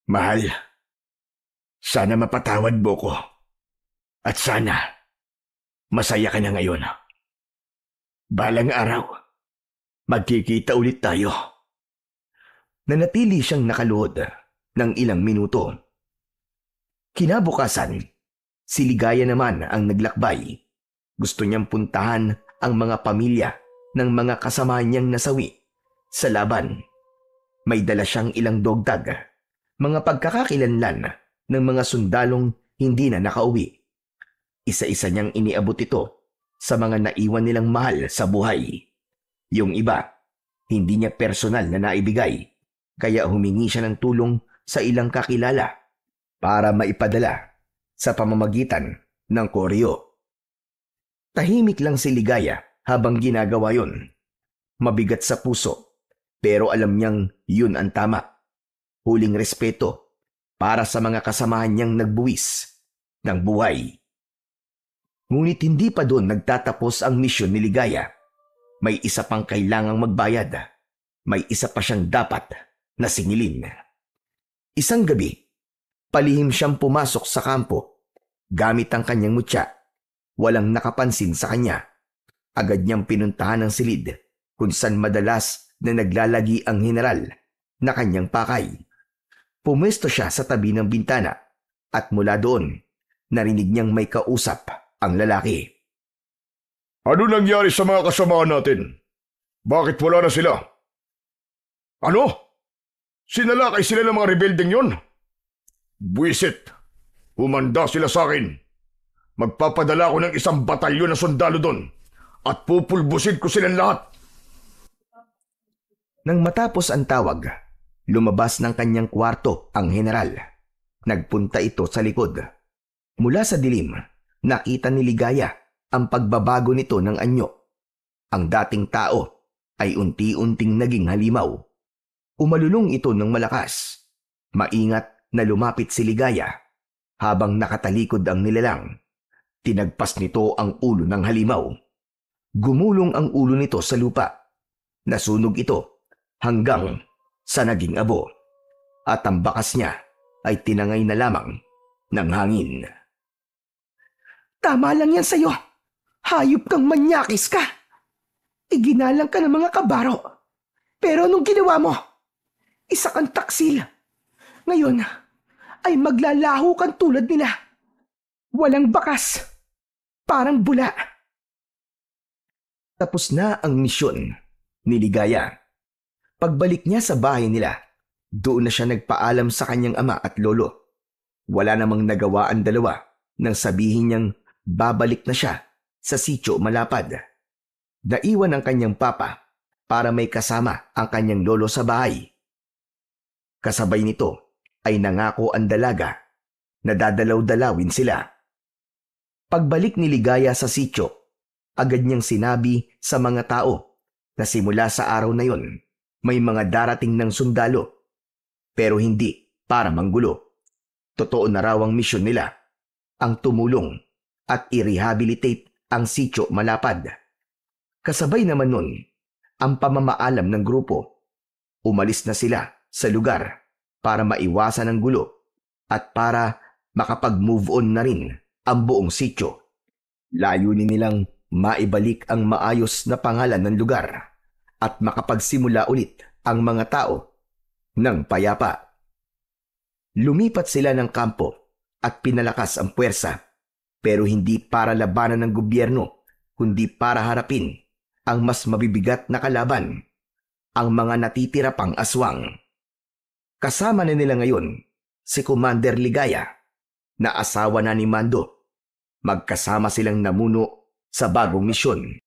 Mahal, sana mapatawad mo ko. At sana, masaya ka na ngayon. Balang araw, magkikita ulit tayo. Nanatili siyang nakaluhod ng ilang minuto. Kinabukasan, si Ligaya naman ang naglakbay. Gusto niyang puntahan ang mga pamilya ng mga kasama niyang nasawi sa laban. May dala siyang ilang dogtag, mga pagkakakilanlan ng mga sundalong hindi na nakauwi. Isa-isa niyang iniabot ito sa mga naiwan nilang mahal sa buhay. Yung iba, hindi niya personal na naibigay, kaya humingi siya ng tulong sa ilang kakilala para maipadala sa pamamagitan ng koryo. Tahimik lang si Ligaya habang ginagawa yon. Mabigat sa puso, pero alam niyang yun ang tama. Huling respeto para sa mga kasamahan niyang nagbuwis ng buhay. Ngunit hindi pa doon nagtatapos ang misyon ni Ligaya. May isa pang kailangang magbayad. May isa pa siyang dapat na singilin. Isang gabi, palihim siyang pumasok sa kampo gamit ang kanyang mutya. Walang nakapansin sa kanya. Agad niyang pinuntahan ang silid kung saan madalas na naglalagi ang general na kanyang pakay. Pumwesto siya sa tabi ng bintana at mula doon, narinig niyang may kausap ang lalaki. Ano nangyari sa mga kasamaan natin? Bakit wala na sila? Ano? Sinalakay sila ng mga rebeldeng yon? Buwisit! Humanda sila sa akin. Magpapadala ko ng isang batalyon na sundalo doon at pupulbusin ko silang lahat. Nang matapos ang tawag, lumabas ng kanyang kwarto ang general. Nagpunta ito sa likod. Mula sa dilim, nakita ni Ligaya ang pagbabago nito ng anyo. Ang dating tao ay unti-unting naging halimaw. Umalulong ito ng malakas. Maingat na lumapit si Ligaya. Habang nakatalikod ang nilalang, tinagpas nito ang ulo ng halimaw. Gumulong ang ulo nito sa lupa. Nasunog ito hanggang sa naging abo. At ang bakas niya ay tinangay na lamang ng hangin. Tama lang yan sa'yo. Hayop kang manyakis ka. Iginalang ka ng mga kabaro. Pero anong ginawa mo? Isa kang taksil. Ngayon, ay maglalaho kang tulad nila. Walang bakas. Parang bula. Tapos na ang misyon ni Ligaya. Pagbalik niya sa bahay nila, doon na siya nagpaalam sa kanyang ama at lolo. Wala namang nagawa ang dalawa nang sabihin niyang babalik na siya sa sitio Malapad. Naiwan ang kanyang papa para may kasama ang kanyang lolo sa bahay. Kasabay nito ay nangako ang dalaga na dadalaw-dalawin sila. Pagbalik ni Ligaya sa sitio, agad niyang sinabi sa mga tao na simula sa araw na yon, may mga darating ng sundalo. Pero hindi para manggulo. Totoo na raw ang misyon nila, ang tumulong at i-rehabilitate ang sitio Malapad. Kasabay naman nun, ang pamamaalam ng grupo. Umalis na sila sa lugar para maiwasan ang gulo at para makapag-move on na rin ang buong sitio. Layunin nilang maibalik ang maayos na pangalan ng lugar at makapagsimula ulit ang mga tao ng payapa. Lumipat sila ng kampo at pinalakas ang puwersa, pero hindi para labanan ng gobyerno, kundi para harapin ang mas mabibigat na kalaban, ang mga natitira pang aswang. Kasama na nila ngayon si Commander Ligaya, na asawa na ni Mando. Magkasama silang namuno sa bagong misyon.